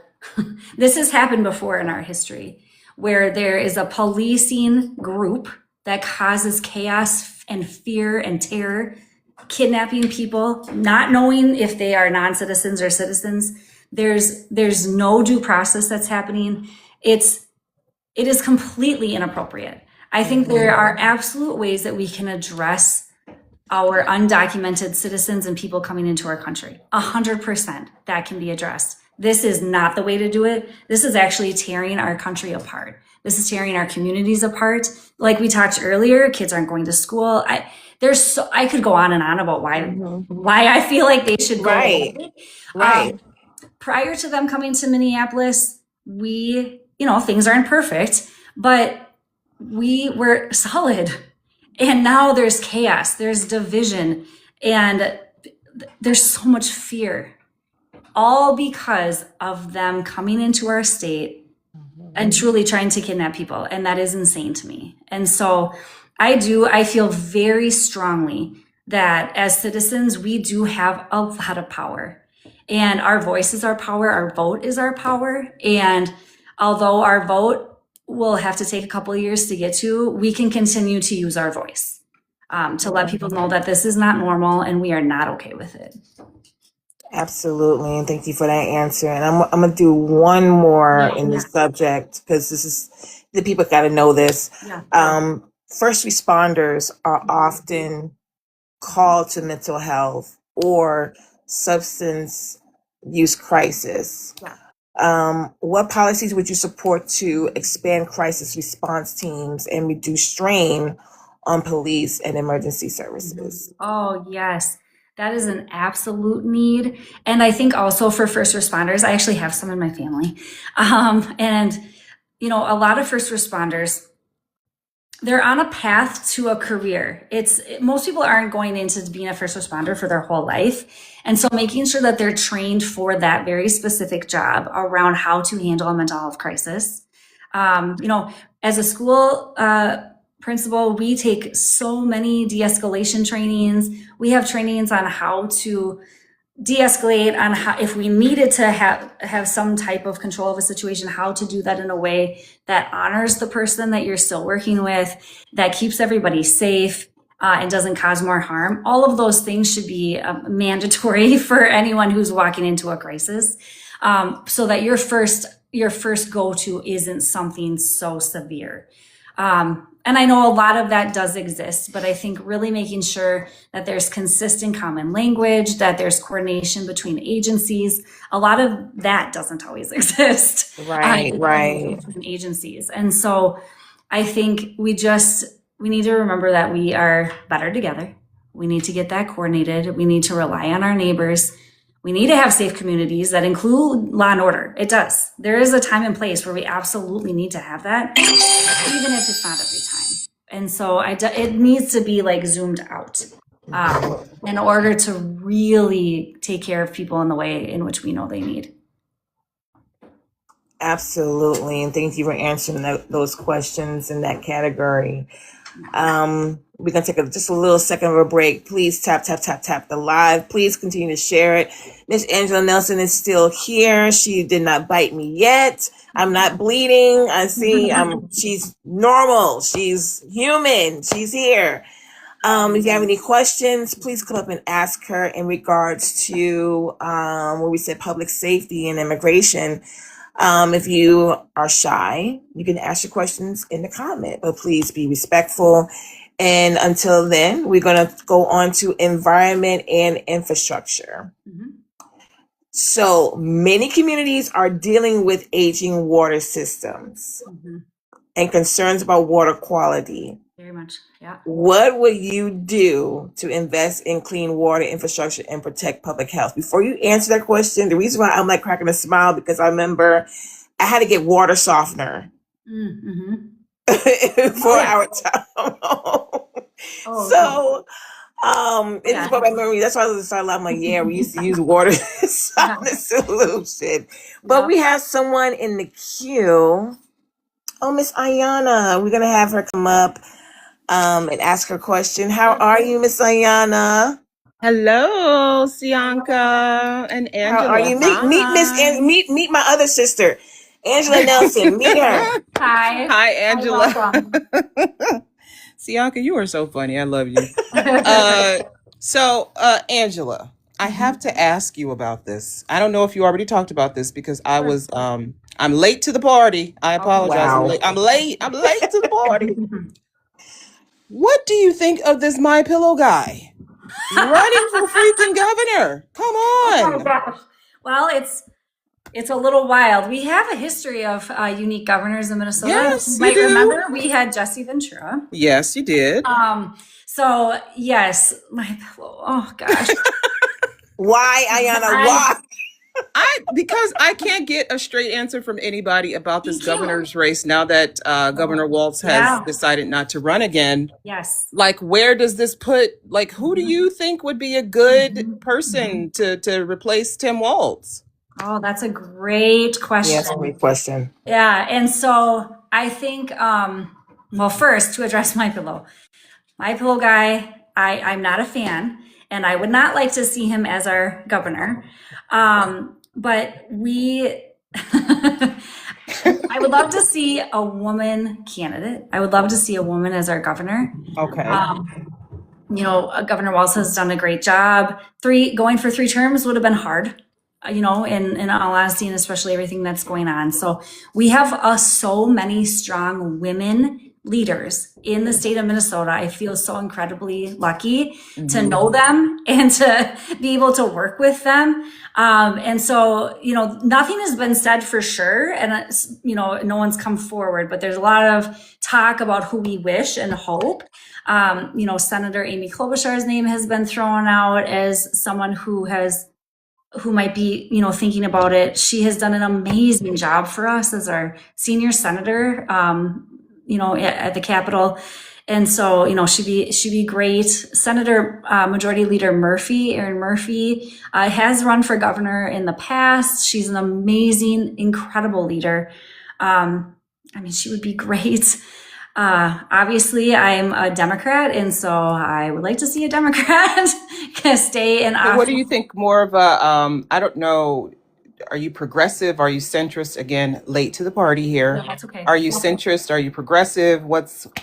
this has happened before in our history where there is a policing group that causes chaos and fear and terror, kidnapping people, not knowing if they are non-citizens or citizens. There's no due process that's happening. It is completely inappropriate. I think there are absolute ways that we can address our undocumented citizens and people coming into our country. 100% that can be addressed. This is not the way to do it. This is actually tearing our country apart. This is tearing our communities apart. Like we talked earlier, kids aren't going to school. I could go on and on about why I feel like they should go away. Right. Prior to them coming to Minneapolis, things aren't perfect, but we were solid. And now there's chaos, there's division, and there's so much fear, all because of them coming into our state and truly trying to kidnap people. And that is insane to me. And so I feel very strongly that as citizens, we do have a lot of power. And our voice is our power, our vote is our power. And although our vote will have to take a couple of years to get to, we can continue to use our voice to let people know that this is not normal and we are not okay with it. Absolutely, and thank you for that answer. And I'm gonna do one more in this subject, because the people got to know this. First responders are often called to mental health or substance use crisis. What policies would you support to expand crisis response teams and reduce strain on police and emergency services? Oh, yes. That is an absolute need. And I think also for first responders, I actually have some in my family. A lot of first responders, they're on a path to a career. Most people aren't going into being a first responder for their whole life. And so making sure that they're trained for that very specific job around how to handle a mental health crisis. As a school principal, we take so many de-escalation trainings. We have trainings on how to de-escalate, on how, if we needed to have some type of control of a situation, how to do that in a way that honors the person that you're still working with, that keeps everybody safe and doesn't cause more harm. All of those things should be mandatory for anyone who's walking into a crisis, so that your first go-to isn't something so severe. And I know a lot of that does exist, but I think really making sure that there's consistent common language, that there's coordination between agencies. A lot of that doesn't always exist. Right. Between agencies. And so I think we need to remember that we are better together. We need to get that coordinated. We need to rely on our neighbors. We need to have safe communities that include law and order. It does. There is a time and place where we absolutely need to have that, even if it's not every time. And so it needs to be like zoomed out in order to really take care of people in the way in which we know they need. Absolutely. And thank you for answering those questions in that category. We're going to take just a little second of a break. Please tap the live. Please continue to share it. Miss Angela Nelson is still here. She did not bite me yet. I'm not bleeding. I see. She's normal. She's human. She's here. If you have any questions, please come up and ask her in regards to what we said, public safety and immigration. If you are shy, you can ask your questions in the comment, but please be respectful. And until then, we're going to go on to environment and infrastructure. So many communities are dealing with aging water systems and concerns about water quality. Very much. Yeah. What would you do to invest in clean water infrastructure and protect public health? Before you answer that question, the reason why I'm like cracking a smile because I remember I had to get water softener Mm-hmm. for Oh, yeah. our town. Oh, okay. So it just Yeah. brought my memory. That's why I was started. I'm like, yeah, we used to use water Yeah. softener solution. But Yeah. we have someone in the queue. Oh, Miss Ayana. We're gonna have her come up and ask her question. How are you, Miss Ayana? Hello, Sianca and How are Angela. you? Hi. Meet my other sister, Angela Nelson. Meet her. Hi. Hi, Hi, Angela. welcome. Sianca, you are so funny. I love you. Angela, I have to ask you about this. I don't know if you already talked about this because Sure. I'm late to the party. I Okay. apologize. Wow. I'm late to the party. What do you think of this My Pillow guy running for freaking governor? Come Oh my on. gosh. Well, it's a little wild. We have a history of unique governors in Minnesota. You Yes, you might do. remember we had Jesse Ventura. Yes, you did. So yes, my pillow. Oh gosh. Why, Ayana? I Why? Because I can't get a straight answer from anybody about me this too. governor's race now that Governor Walz has Yeah. decided not to run again. Yes. Like, where does this put, like, who do you think would be a good person to replace Tim Walz? Oh, that's a great Yeah, question. that's a great question. Yeah, and so I think well, first to address my pillow guy, I'm not a fan, and I would not like to see him as our governor. But I would love to see a woman candidate. I would love to see a woman as our governor. Okay. Governor Walz has done a great job. Going for 3 terms would have been hard, in all honesty, and especially everything that's going on. So we have so many strong women leaders in the state of Minnesota. I feel so incredibly lucky to know them and to be able to work with them. And so, nothing has been said for sure. And, no one's come forward, but there's a lot of talk about who we wish and hope. Senator Amy Klobuchar's name has been thrown out as someone who might be, thinking about it. She has done an amazing job for us as our senior senator, at the Capitol. And so, she'd be great. Senator Majority Leader Erin Murphy, has run for governor in the past. She's an amazing, incredible leader. She would be great. Obviously, I'm a Democrat, and so I would like to see a Democrat stay in So office. what do you think more of I don't know, are you progressive? Are you centrist? Again, late to the party here. No, that's okay. Are you centrist? Are you progressive?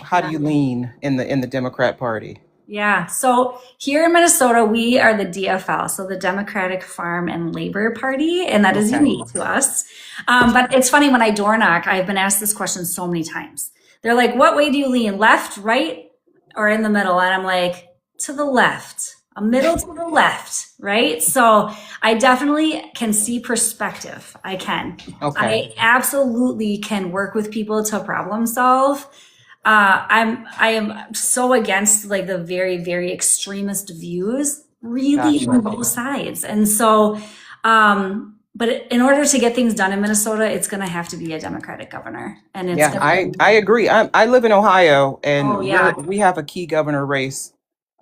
How do you lean in the Democrat Party? Yeah. So here in Minnesota, we are the DFL, so the Democratic Farm and Labor Party, and that is Okay. unique to us. But it's funny, when I door knock, I've been asked this question so many times. They're like, what way do you lean? Left, right, or in the middle? And I'm like, to the left. A middle to the left, right? So I definitely can see perspective. I can. Okay. I absolutely can work with people to problem solve. I am so against like the very, very extremist views, really, Gotcha. on both sides. And so, but in order to get things done in Minnesota, it's going to have to be a Democratic governor. And it's Yeah, gonna I agree. I live in Ohio, and Oh, yeah. we have a key governor race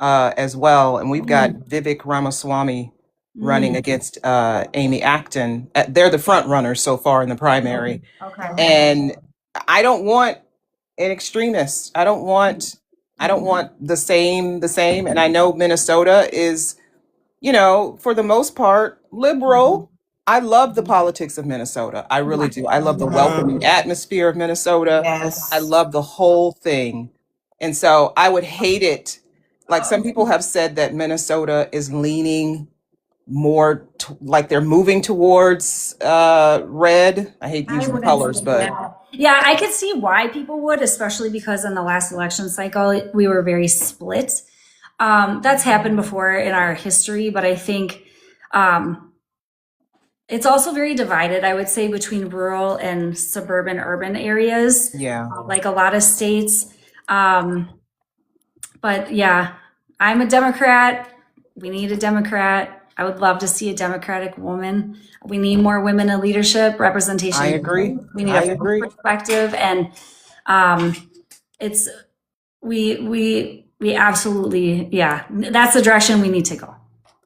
as well, and we've got Vivek Ramaswamy running against Amy Acton. They're the front runners so far in the primary, Okay. and I don't want an extremist. I don't want the same. And I know Minnesota is, for the most part, liberal. I love the politics of Minnesota. I really do. I love the welcoming atmosphere of Minnesota. Yes. I love the whole thing. And so I would hate it. Like, some people have said that Minnesota is leaning more like they're moving towards red. I hate I using wouldn't colors, say but that. Yeah, I could see why people would, especially because in the last election cycle, we were very split. That's happened before in our history, but I think it's also very divided, I would say, between rural and suburban urban areas, yeah. like a lot of states. But yeah, I'm a Democrat. We need a Democrat. I would love to see a Democratic woman. We need more women in leadership representation. I agree. We need I a agree. perspective, and um, it's we absolutely, yeah, that's the direction we need to go.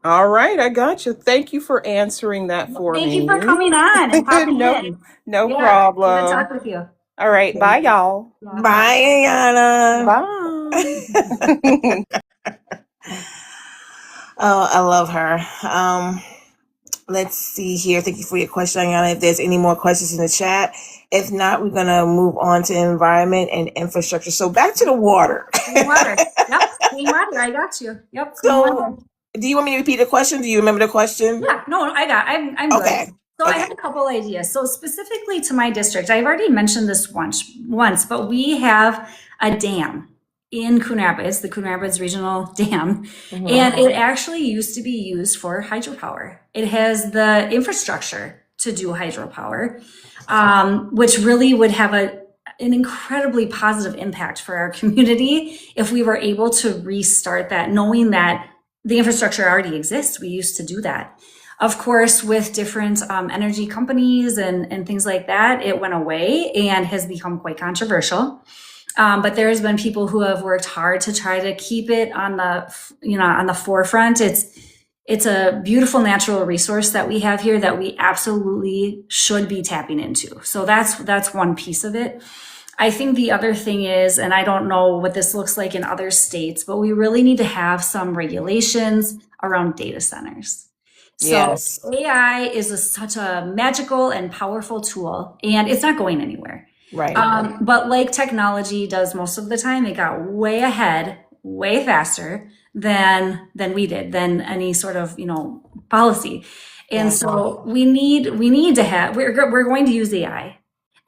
All right, I got you. Thank you for answering that for Thank me. you for coming on and popping No, in. no Yeah, good to problem. talk with you. All right, bye, y'all. Yeah, Bye, Ayana. Bye. Oh, I love her. Let's see here. Thank you for your question, Ayana. If there's any more questions in the chat, if not, we're gonna move on to environment and infrastructure. So back to the water. Clean water. Yep, clean water. I got you. Yep. Clean So, water. do you want me to repeat the question? Do you remember the question? Yeah, no, I'm good. Okay. So I Okay. have a couple ideas. So specifically to my district, I've already mentioned this once, but we have a dam in Coon Rapids, the Coon Rapids Regional Dam, Mhm. and it actually used to be used for hydropower. It has the infrastructure to do hydropower, which really would have an incredibly positive impact for our community if we were able to restart that, knowing that the infrastructure already exists. We used to do that. Of course, with different energy companies and things like that, it went away and has become quite controversial. But there has been people who have worked hard to try to keep it on the forefront. It's a beautiful natural resource that we have here that we absolutely should be tapping into. So that's one piece of it. I think the other thing is, and I don't know what this looks like in other states, but we really need to have some regulations around data centers. So Yes. AI is such a magical and powerful tool, and it's not going anywhere. Right. But like technology does most of the time, it got way ahead, way faster than we did, than any sort of, policy. And so we need to have, we're going to use AI.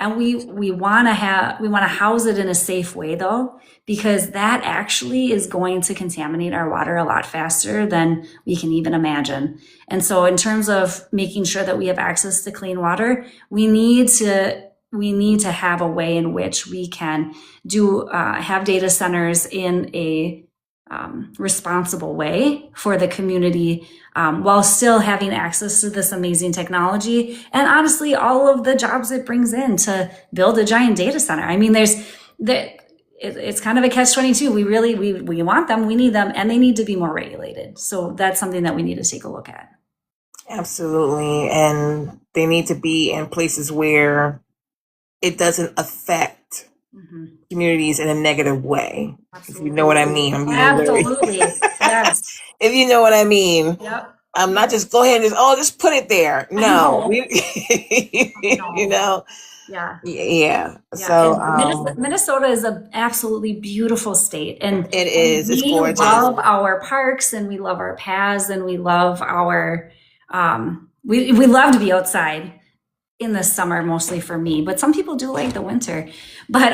And we want to house it in a safe way though, because that actually is going to contaminate our water a lot faster than we can even imagine. And so in terms of making sure that we have access to clean water, we need to have a way in which we can have data centers in a responsible way for the community, while still having access to this amazing technology and honestly all of the jobs it brings in to build a giant data center. I mean, it's kind of a catch-22. We want them, we need them, and they need to be more regulated. So that's something that we need to take a look at. Absolutely. And they need to be in places where it doesn't affect communities in a negative way. Absolutely. If you know what I mean. I'm being very- Absolutely. Yes. If you know what I mean. Yep. Not just go ahead and just put it there. No. Yeah. Yeah. Yeah. So And Minnesota is an absolutely beautiful state, and it is. It's we gorgeous. love our parks, and we love our paths, and we love our we love to be outside in the summer, mostly for me, but some people do like the winter. But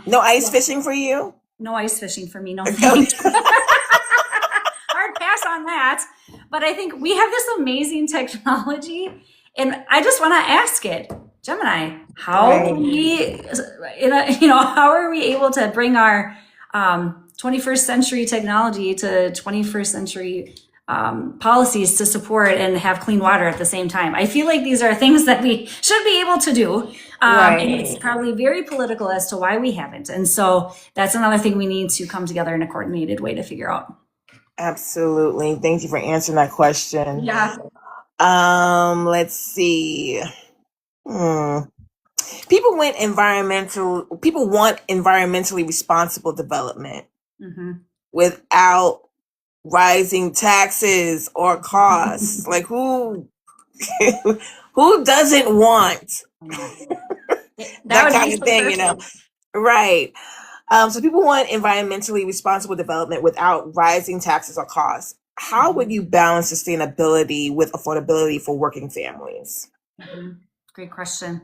no ice fishing for you? No ice fishing for me. No thanks. Hard pass on that. But I think we have this amazing technology, and I just want to ask it, Gemini, how are we able to bring our 21st century technology to 21st century policies to support and have clean water at the same time? I feel like these are things that we should be able to do. And it's probably very political as to why we haven't. And so that's another thing we need to come together in a coordinated way to figure out. Absolutely. Thank you for answering that question. Yeah. Let's see. People want environmentally responsible development without rising taxes or costs. Like who doesn't want that kind of thing, Right. So people want environmentally responsible development without rising taxes or costs. How would you balance sustainability with affordability for working families? Great question.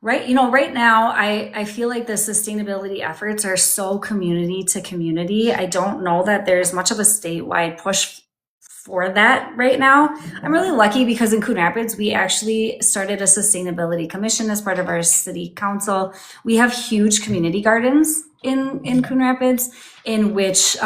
Right now, I feel like the sustainability efforts are so community to community. I don't know that there's much of a statewide push for that right now. I'm really lucky because in Coon Rapids, we actually started a sustainability commission as part of our city council. We have huge community gardens in Coon Rapids, in which,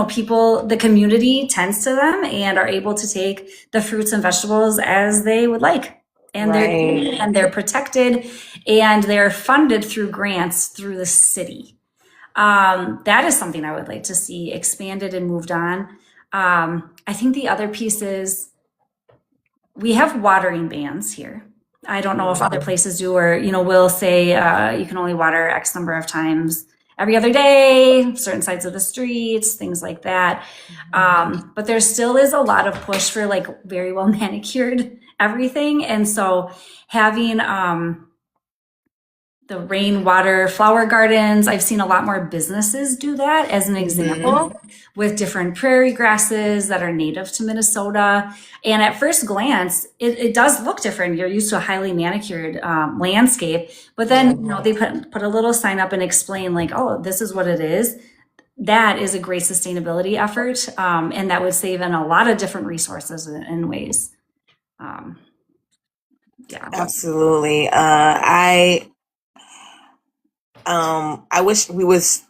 people, the community tends to them and are able to take the fruits and vegetables as they would like. And they're protected, and they're funded through grants through the city. That is something I would like to see expanded and moved on. I think the other piece is we have watering bans here. I don't know if other places do, or, will say you can only water X number of times every other day, certain sides of the streets, things like that. But there still is a lot of push for like very well manicured everything. And so having the rainwater flower gardens, I've seen a lot more businesses do that as an example, with different prairie grasses that are native to Minnesota. And at first glance, it does look different. You're used to a highly manicured landscape, but then they put a little sign up and explain like, oh, this is what it is. That is a great sustainability effort, and that would save in a lot of different resources and ways. Yeah, Absolutely. I wish we was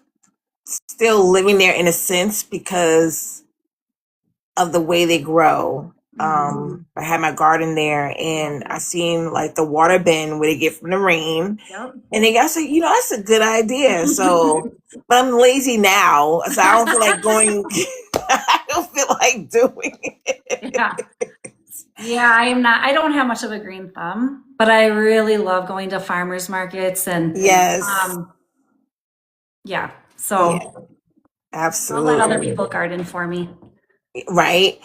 still living there in a sense because of the way they grow. I had my garden there, and I seen like the water bin where they get from the rain, and they got say, that's a good idea. So, but I'm lazy now, so I don't feel like going. I don't feel like doing it. Yeah, I don't have much of a green thumb, but I really love going to farmers markets and Yes. So Yeah, absolutely. I'll let other people garden for me. Right.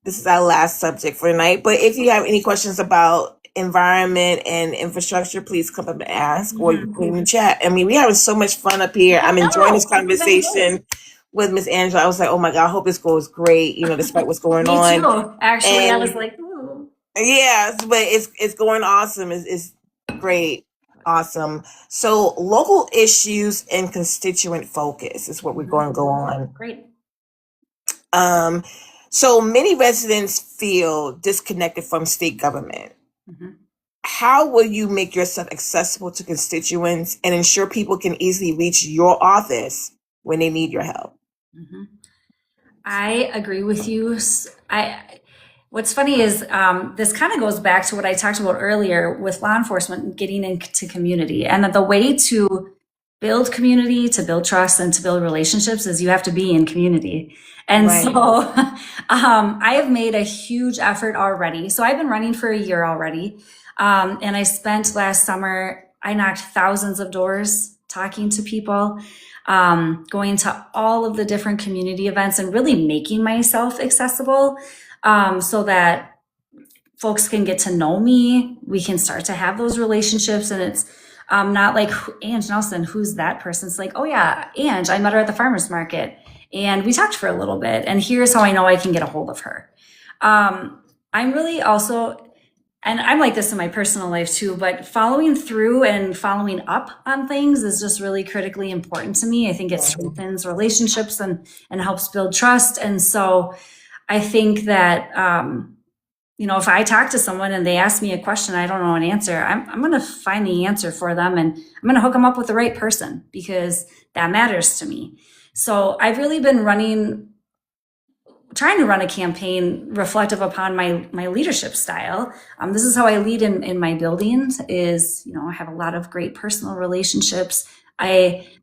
This is our last subject for tonight, but if you have any questions about environment and infrastructure, please come up and ask, or you can chat. I mean, we're having so much fun up here. I'm enjoying this conversation with Miss Angela. I was like, oh my God, I hope this goes great, despite what's going on. Me too. Actually, I was like, ooh. Yes, but it's going awesome. It's great. Awesome. So local issues and constituent focus is what we're going to go on. Great. So many residents feel disconnected from state government. How will you make yourself accessible to constituents and ensure people can easily reach your office when they need your help? I agree with you. What's funny is this kind of goes back to what I talked about earlier with law enforcement getting into community, and that the way to build community, to build trust, and to build relationships is you have to be in community. And so I have made a huge effort already. So I've been running for a year already. And I spent last summer, I knocked thousands of doors talking to people, going to all of the different community events and really making myself accessible, so that folks can get to know me. We can start to have those relationships, and it's not like, Ange Nelson, who's that person? It's like, oh yeah, Ange, I met her at the farmer's market and we talked for a little bit, and here's how I know I can get a hold of her. I'm really also, and I'm like this in my personal life too, but following through and following up on things is just really critically important to me. I think it strengthens relationships and helps build trust. And so I think that, if I talk to someone and they ask me a question, I don't know an answer, I'm going to find the answer for them, and I'm going to hook them up with the right person, because that matters to me. So I've really been trying to run a campaign reflective upon my leadership style. This is how I lead in my buildings is, I have a lot of great personal relationships.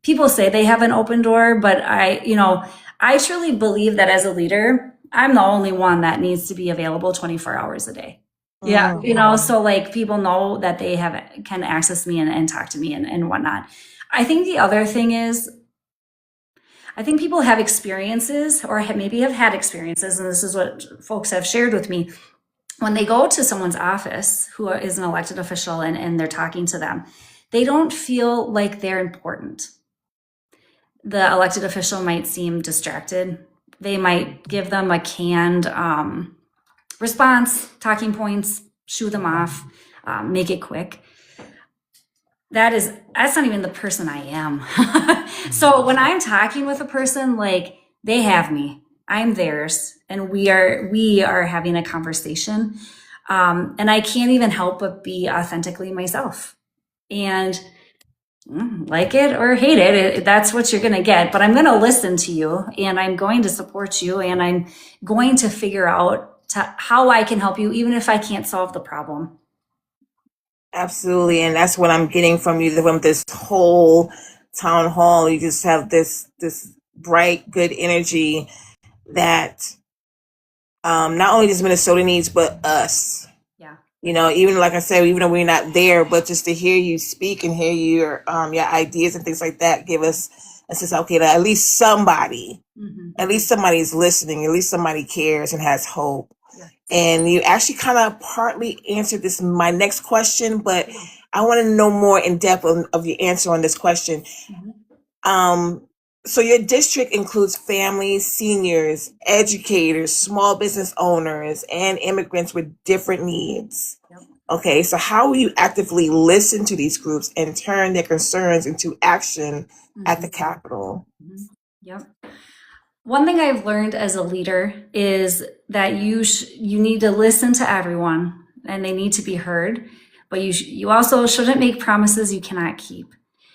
People say they have an open door, but I truly believe that as a leader, I'm the only one that needs to be available 24 hours a day. Yeah. So like people know that they can access me and talk to me and whatnot. I think the other thing is, I think people have experiences, or maybe have had experiences, and this is what folks have shared with me. When they go to someone's office who is an elected official and they're talking to them, they don't feel like they're important. The elected official might seem distracted. They might give them a canned response, talking points, shoo them off, make it quick. That's not even the person I am. So when I'm talking with a person, like, they have me, I'm theirs, and we are having a conversation. And I can't even help but be authentically myself. And like it or hate it, that's what you're going to get. But I'm going to listen to you, and I'm going to support you, and I'm going to figure out how I can help you, even if I can't solve the problem. Absolutely. And that's what I'm getting from you from this whole town hall. You just have this bright, good energy that not only does Minnesota needs, but us. Yeah. You know, even like I said, even though we're not there, but just to hear you speak and hear your ideas and things like that give us a sense, okay, that at least somebody, at least somebody's listening, at least somebody cares and has hope. Yeah. And you actually kind of partly answered my next question, but I want to know more in depth of your answer on this question. So your district includes families, seniors, educators, small business owners, and immigrants with different needs. Yep. Okay, so how will you actively listen to these groups and turn their concerns into action at the Capitol? Yep. One thing I've learned as a leader is that you need to listen to everyone, and they need to be heard, but you also shouldn't make promises you cannot keep.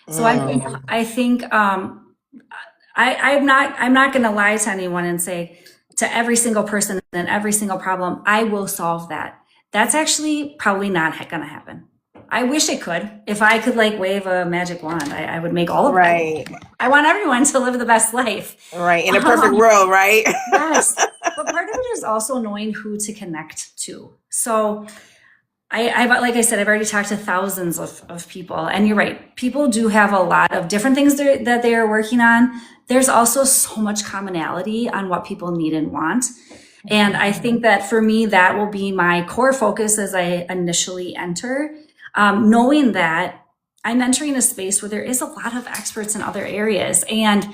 So I think I'm not going to lie to anyone and say to every single person and every single problem, I will solve that. That's actually probably not going to happen. I wish it could. If I could like wave a magic wand, I would make all of Right. it. I want everyone to live the best life. Right. In a perfect world, right? Yes. But part of it is also knowing who to connect to. So I've like I said, I've already talked to thousands of people, and you're right. People do have a lot of different things that they are working on. There's also so much commonality on what people need and want. And I think that for me, that will be my core focus as I initially enter, knowing that I'm entering a space where there is a lot of experts in other areas. And,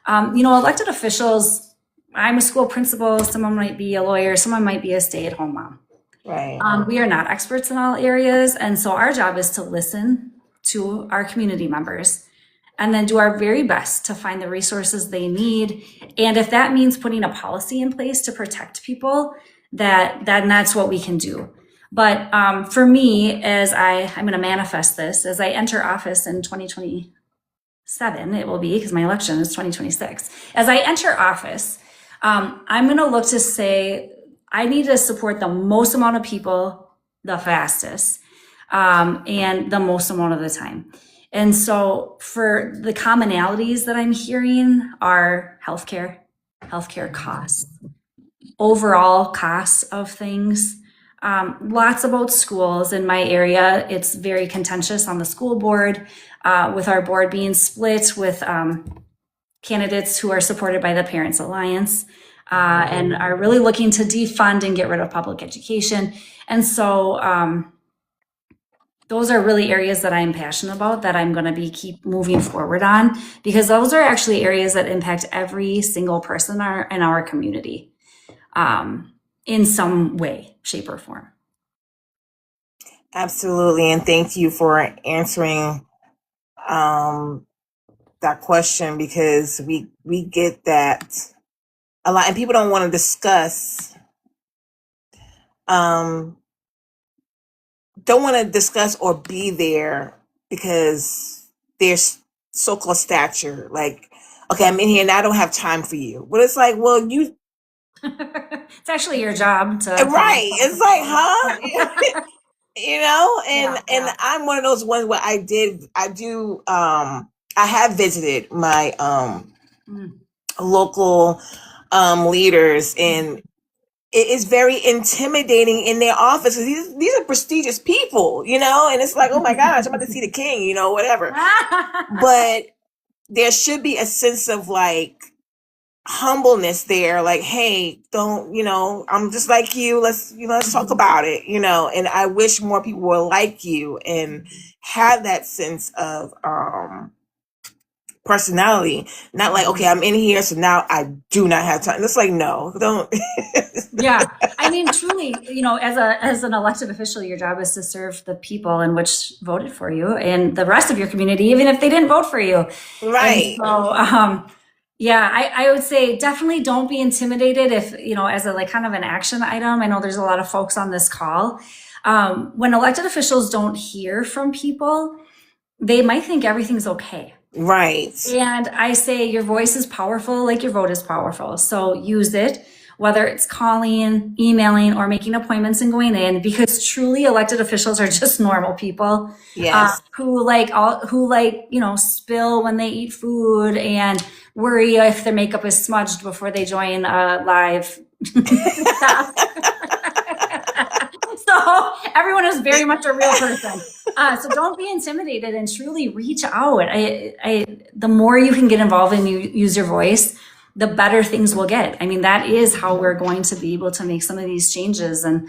elected officials, I'm a school principal, someone might be a lawyer, someone might be a stay-at-home mom. Right. We are not experts in all areas. And so our job is to listen to our community members and then do our very best to find the resources they need. And if that means putting a policy in place to protect people, that's what we can do. But for me, I'm going to manifest this, as I enter office in 2027, it will be, because my election is 2026. As I enter office, I'm going to look to say, I need to support the most amount of people the fastest and the most amount of the time. And so for the commonalities that I'm hearing are healthcare costs, overall costs of things, lots about schools in my area. It's very contentious on the school board, with our board being split with candidates who are supported by the Parents Alliance. And are really looking to defund and get rid of public education. And so those are really areas that I'm passionate about, that I'm going to keep moving forward on, because those are actually areas that impact every single person in our community in some way, shape, or form. Absolutely. And thank you for answering that question, because we get that a lot, and people don't want to discuss or be there because there's so-called stature. Like, okay, I'm in here and I don't have time for you. But it's like, well, you it's actually your job to right. It's like, huh? And I'm one of those ones where I have visited my local leaders, and it is very intimidating in their offices. These are prestigious people, and it's like, oh my gosh, I'm about to see the king, whatever. But there should be a sense of like humbleness there, like, hey, don't, I'm just like you, let's talk about it, and I wish more people were like you and have that sense of personality, not like, okay, I'm in here, so now I do not have time. It's like, no, don't. Yeah. I mean, truly, as an elected official, your job is to serve the people in which voted for you and the rest of your community, even if they didn't vote for you. Right. And so, I would say definitely don't be intimidated if, as a kind of an action item. I know there's a lot of folks on this call. When elected officials don't hear from people, they might think everything's okay. Right. And I say your voice is powerful, like your vote is powerful. So use it, whether it's calling, emailing, or making appointments and going in, because truly elected officials are just normal people Yes. who spill when they eat food and worry if their makeup is smudged before they join live. So everyone is very much a real person. So don't be intimidated and truly reach out. The more you can get involved and you use your voice, the better things will get. I mean, that is how we're going to be able to make some of these changes. And,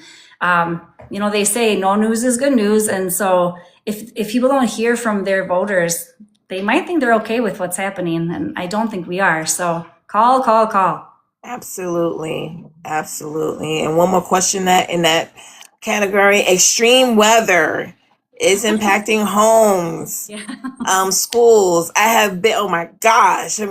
they say no news is good news. And so if people don't hear from their voters, they might think they're okay with what's happening. And I don't think we are. So call. Absolutely. And one more question that in that category, extreme weather is impacting homes, schools. I have been, oh my gosh,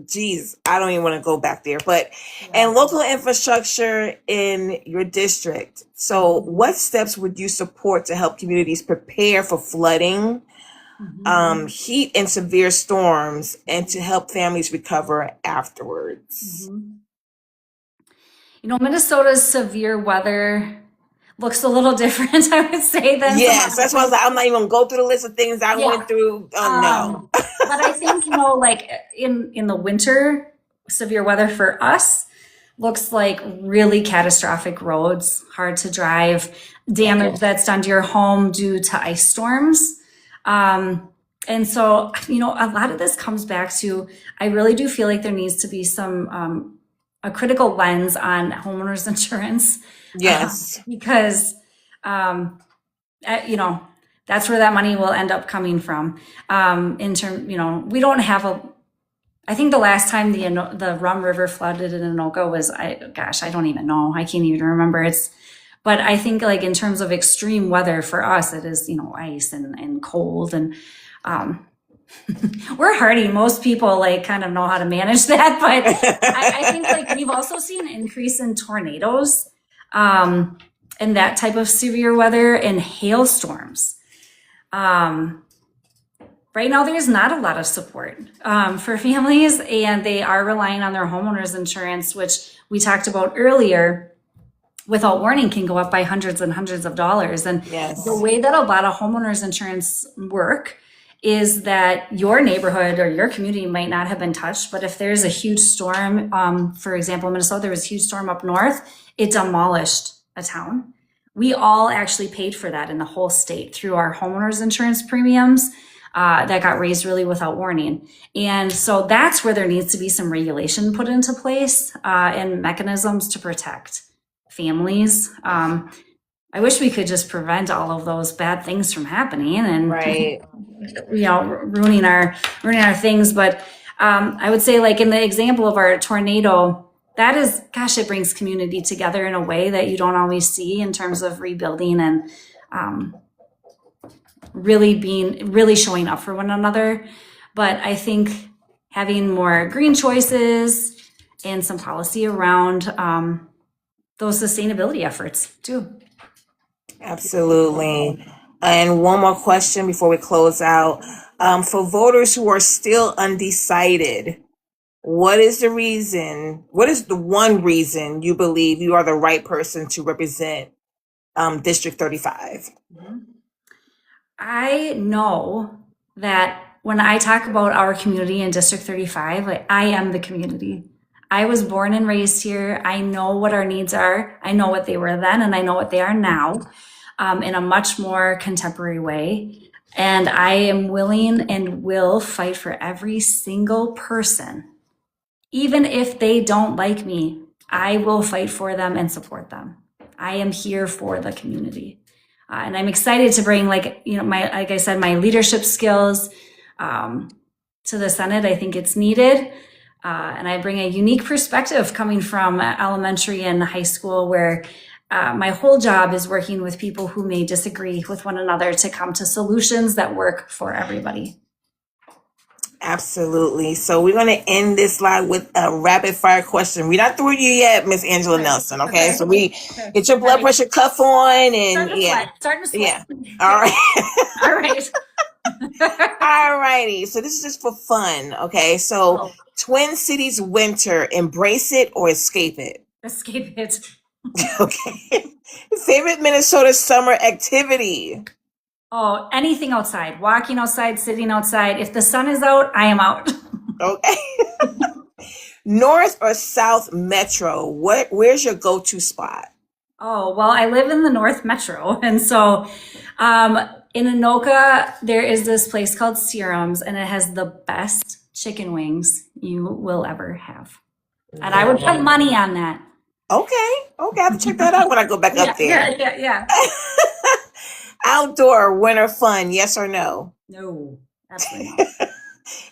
geez, I don't even want to go back there, but, and local infrastructure in your district. So what steps would you support to help communities prepare for flooding, heat and severe storms, and to help families recover afterwards? Minnesota's severe weather looks a little different, I would say, than yes. That's why I was like, I'm not even gonna go through the list of things I went through. Oh no. But I think like in the winter, severe weather for us looks like really catastrophic roads, hard to drive, damage that's done to your home due to ice storms. And so, a lot of this comes back to, I really do feel like there needs to be some a critical lens on homeowners insurance. Yes. Because, that's where that money will end up coming from. We don't have I think the last time the Rum River flooded in Anoka was, I don't even know. I can't even remember. But I think like in terms of extreme weather for us, it is, ice and cold and, we're hardy. Most people kind of know how to manage that, but I think we've also seen an increase in tornadoes, and that type of severe weather and hailstorms. Right now, there's not a lot of support for families, and they are relying on their homeowners insurance, which we talked about earlier, without warning can go up by hundreds and hundreds of dollars. And the way that a lot of homeowners insurance work is that your neighborhood or your community might not have been touched, but if there's a huge storm, for example, in Minnesota, there was a huge storm up north, it demolished a town. We all actually paid for that in the whole state through our homeowners insurance premiums that got raised really without warning. And so that's where there needs to be some regulation put into place and mechanisms to protect families. I wish we could just prevent all of those bad things from happening and ruining our things. But I would say in the example of our tornado, that is, it brings community together in a way that you don't always see in terms of rebuilding and really showing up for one another. But I think having more green choices and some policy around those sustainability efforts too. Absolutely. And one more question before we close out. For voters who are still undecided, what is the one reason you believe you are the right person to represent District 35? I know that when I talk about our community in District 35, I am the community. I was born and raised here. I know what our needs are. I know what they were then, and I know what they are now in a much more contemporary way. And I am willing and will fight for every single person. Even if they don't like me, I will fight for them and support them. I am here for the community. And I'm excited to bring, like I said, my leadership skills to the Senate. I think it's needed. And I bring a unique perspective coming from elementary and high school, where my whole job is working with people who may disagree with one another to come to solutions that work for everybody. Absolutely. So we're going to end this live with a rapid fire question. We're not through you yet, Miss Angela Nelson. Okay. So we get your blood pressure cuff on and Starting to sweat. Yeah. All right. All right. All righty. So this is just for fun. Okay. So Oh, Twin Cities winter, embrace it or escape it. escape it. Okay. Favorite Minnesota summer activity. Oh, anything outside, walking outside, sitting outside. If the sun is out, I am out. Okay. North or South Metro? Where's your go-to spot? Oh, well, I live in the North Metro. And so in Anoka, there is this place called Serums, and it has the best chicken wings you will ever have. And I would put money on that. Okay. Okay. I have to check that out when I go back up there. Yeah. Outdoor winter fun, yes or no? No, absolutely not.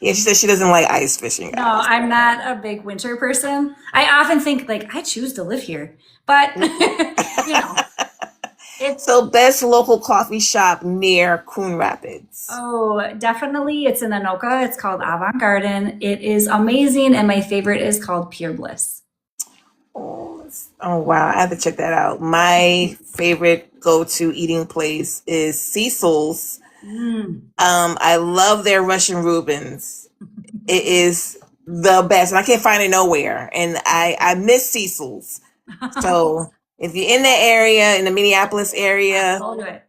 Yeah, she said she doesn't like ice fishing. No, I'm not a big winter person. I often think like I choose to live here, but it's So best local coffee shop near Coon Rapids. definitely it's in Anoka. It's called Avant Garden. It is amazing, and my favorite is called Pure Bliss. Oh wow, I have to check that out. My favorite go-to eating place is Cecil's. I love their Russian Reubens. It is the best, and I can't find it nowhere. And I miss Cecil's. So if you're in the area, in the Minneapolis area, I'll do it.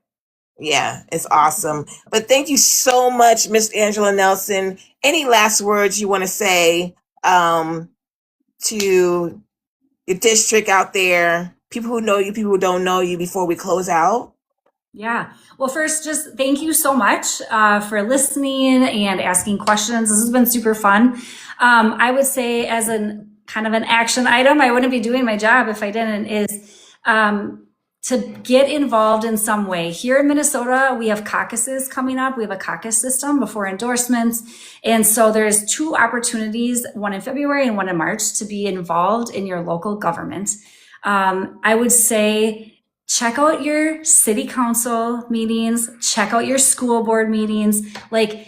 yeah, it's awesome. But thank you so much, Miss Angela Nelson. Any last words you want to say to your district out there, people who know you, people who don't know you, before we close out? Yeah. Well, first, just thank you so much for listening and asking questions. This has been super fun. I would say, as an kind of an action item, I wouldn't be doing my job if I didn't, is to get involved in some way. Here in Minnesota, we have caucuses coming up. We have a caucus system before endorsements. And so there's 2 opportunities, one in February and one in March, to be involved in your local government. I would say check out your city council meetings, check out your school board meetings. Like,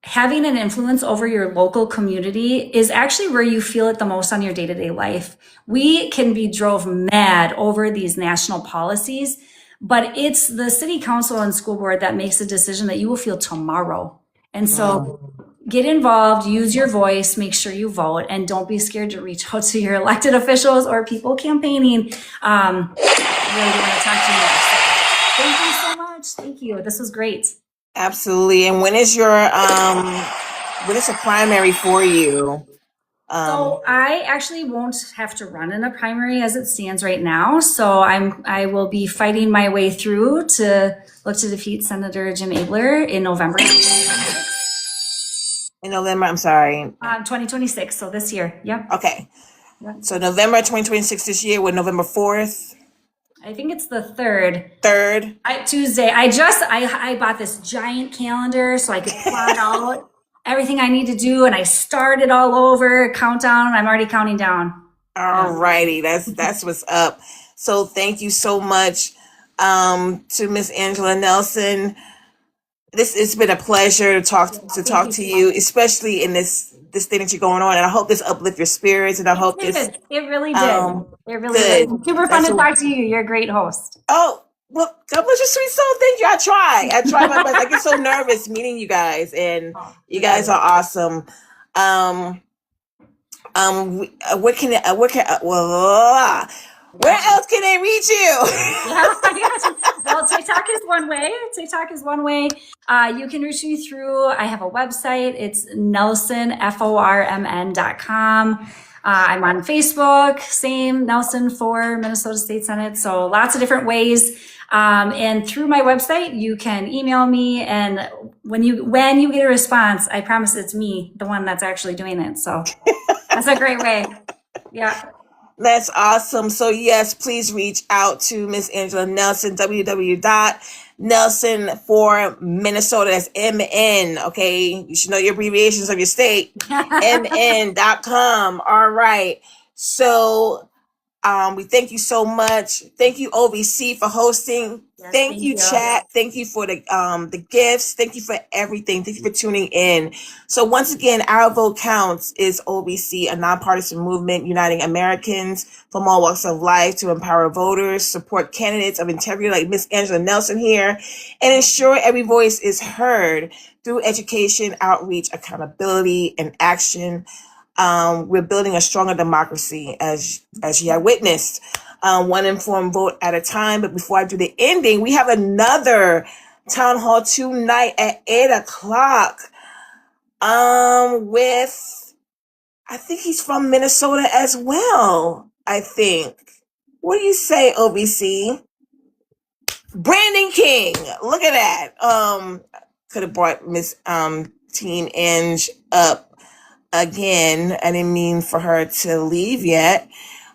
having an influence over your local community is actually where you feel it the most on your day-to-day life. We can be drove mad over these national policies, but it's the city council and school board that makes a decision that you will feel tomorrow. And so get involved, use your voice, make sure you vote, and don't be scared to reach out to your elected officials or people campaigning. Really want to talk to you next. Thank you so much. Thank you. This was great. Absolutely. And when is your primary for you? So I actually won't have to run in a primary as it stands right now. So I will be fighting my way through to look to defeat Senator Jim Abler in November. In November, I'm sorry. 2026. So this year. Yep. Okay. Yep. So November 2026 this year, with November 4th. I think it's the 3rd. 3rd. Tuesday. I bought this giant calendar so I could plot out everything I need to do, and I started all over, countdown. I'm already counting down. All righty. That's what's up. So thank you so much to Miss Angela Nelson. It's been a pleasure to talk to you, especially in this thing that you're going on. And I hope this uplift your spirits, and I hope It this. did. It really did. It really good. did. Super fun to talk to you. You're a great host. Oh, well, God bless your sweet soul. Thank you. I try my best. I get so nervous meeting you guys, and you guys are awesome. Where else can they reach you? Well, TikTok is one way. You can reach me through, I have a website. It's Nelsonformn.com. I'm on Facebook, same, Nelson for Minnesota State Senate. So lots of different ways. And through my website, you can email me. And when you get a response, I promise it's me, the one that's actually doing it. So that's a great way. Yeah. That's awesome. So yes, please reach out to Miss Angela Nelson, www.nelsonformn. That's MN. Okay. You should know your abbreviations of your state. MN.com. All right. So We thank you so much. Thank you, OVC, for hosting. Yes, Thank you, chat. Thank you for the gifts. Thank you for everything. Thank you for tuning in. So once again, Our Vote Counts is OVC, a nonpartisan movement uniting Americans from all walks of life to empower voters, support candidates of integrity like Miss Angela Nelson here, and ensure every voice is heard through education, outreach, accountability, and action. We're building a stronger democracy, as you have witnessed, one informed vote at a time. But before I do the ending, we have another town hall tonight at 8:00. With, I think he's from Minnesota as well. I think. What do you say, OVC? Brandon King. Look at that. Could have brought Miss Teen Ange up again. I didn't mean for her to leave yet,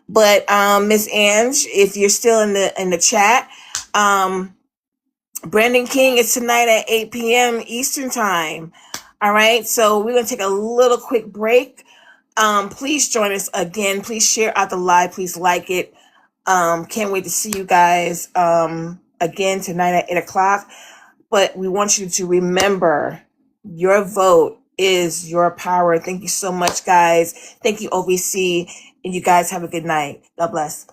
but Miss Ange, if you're still in the chat, Brandon King is tonight at 8 p.m. Eastern time. All right, so we're gonna take a little quick break. Please join us again. Please share out the live. Please like it. Can't wait to see you guys again tonight at 8:00. But we want you to remember, your vote is your power. Thank you so much, guys. Thank you, OVC. And you guys have a good night. God bless.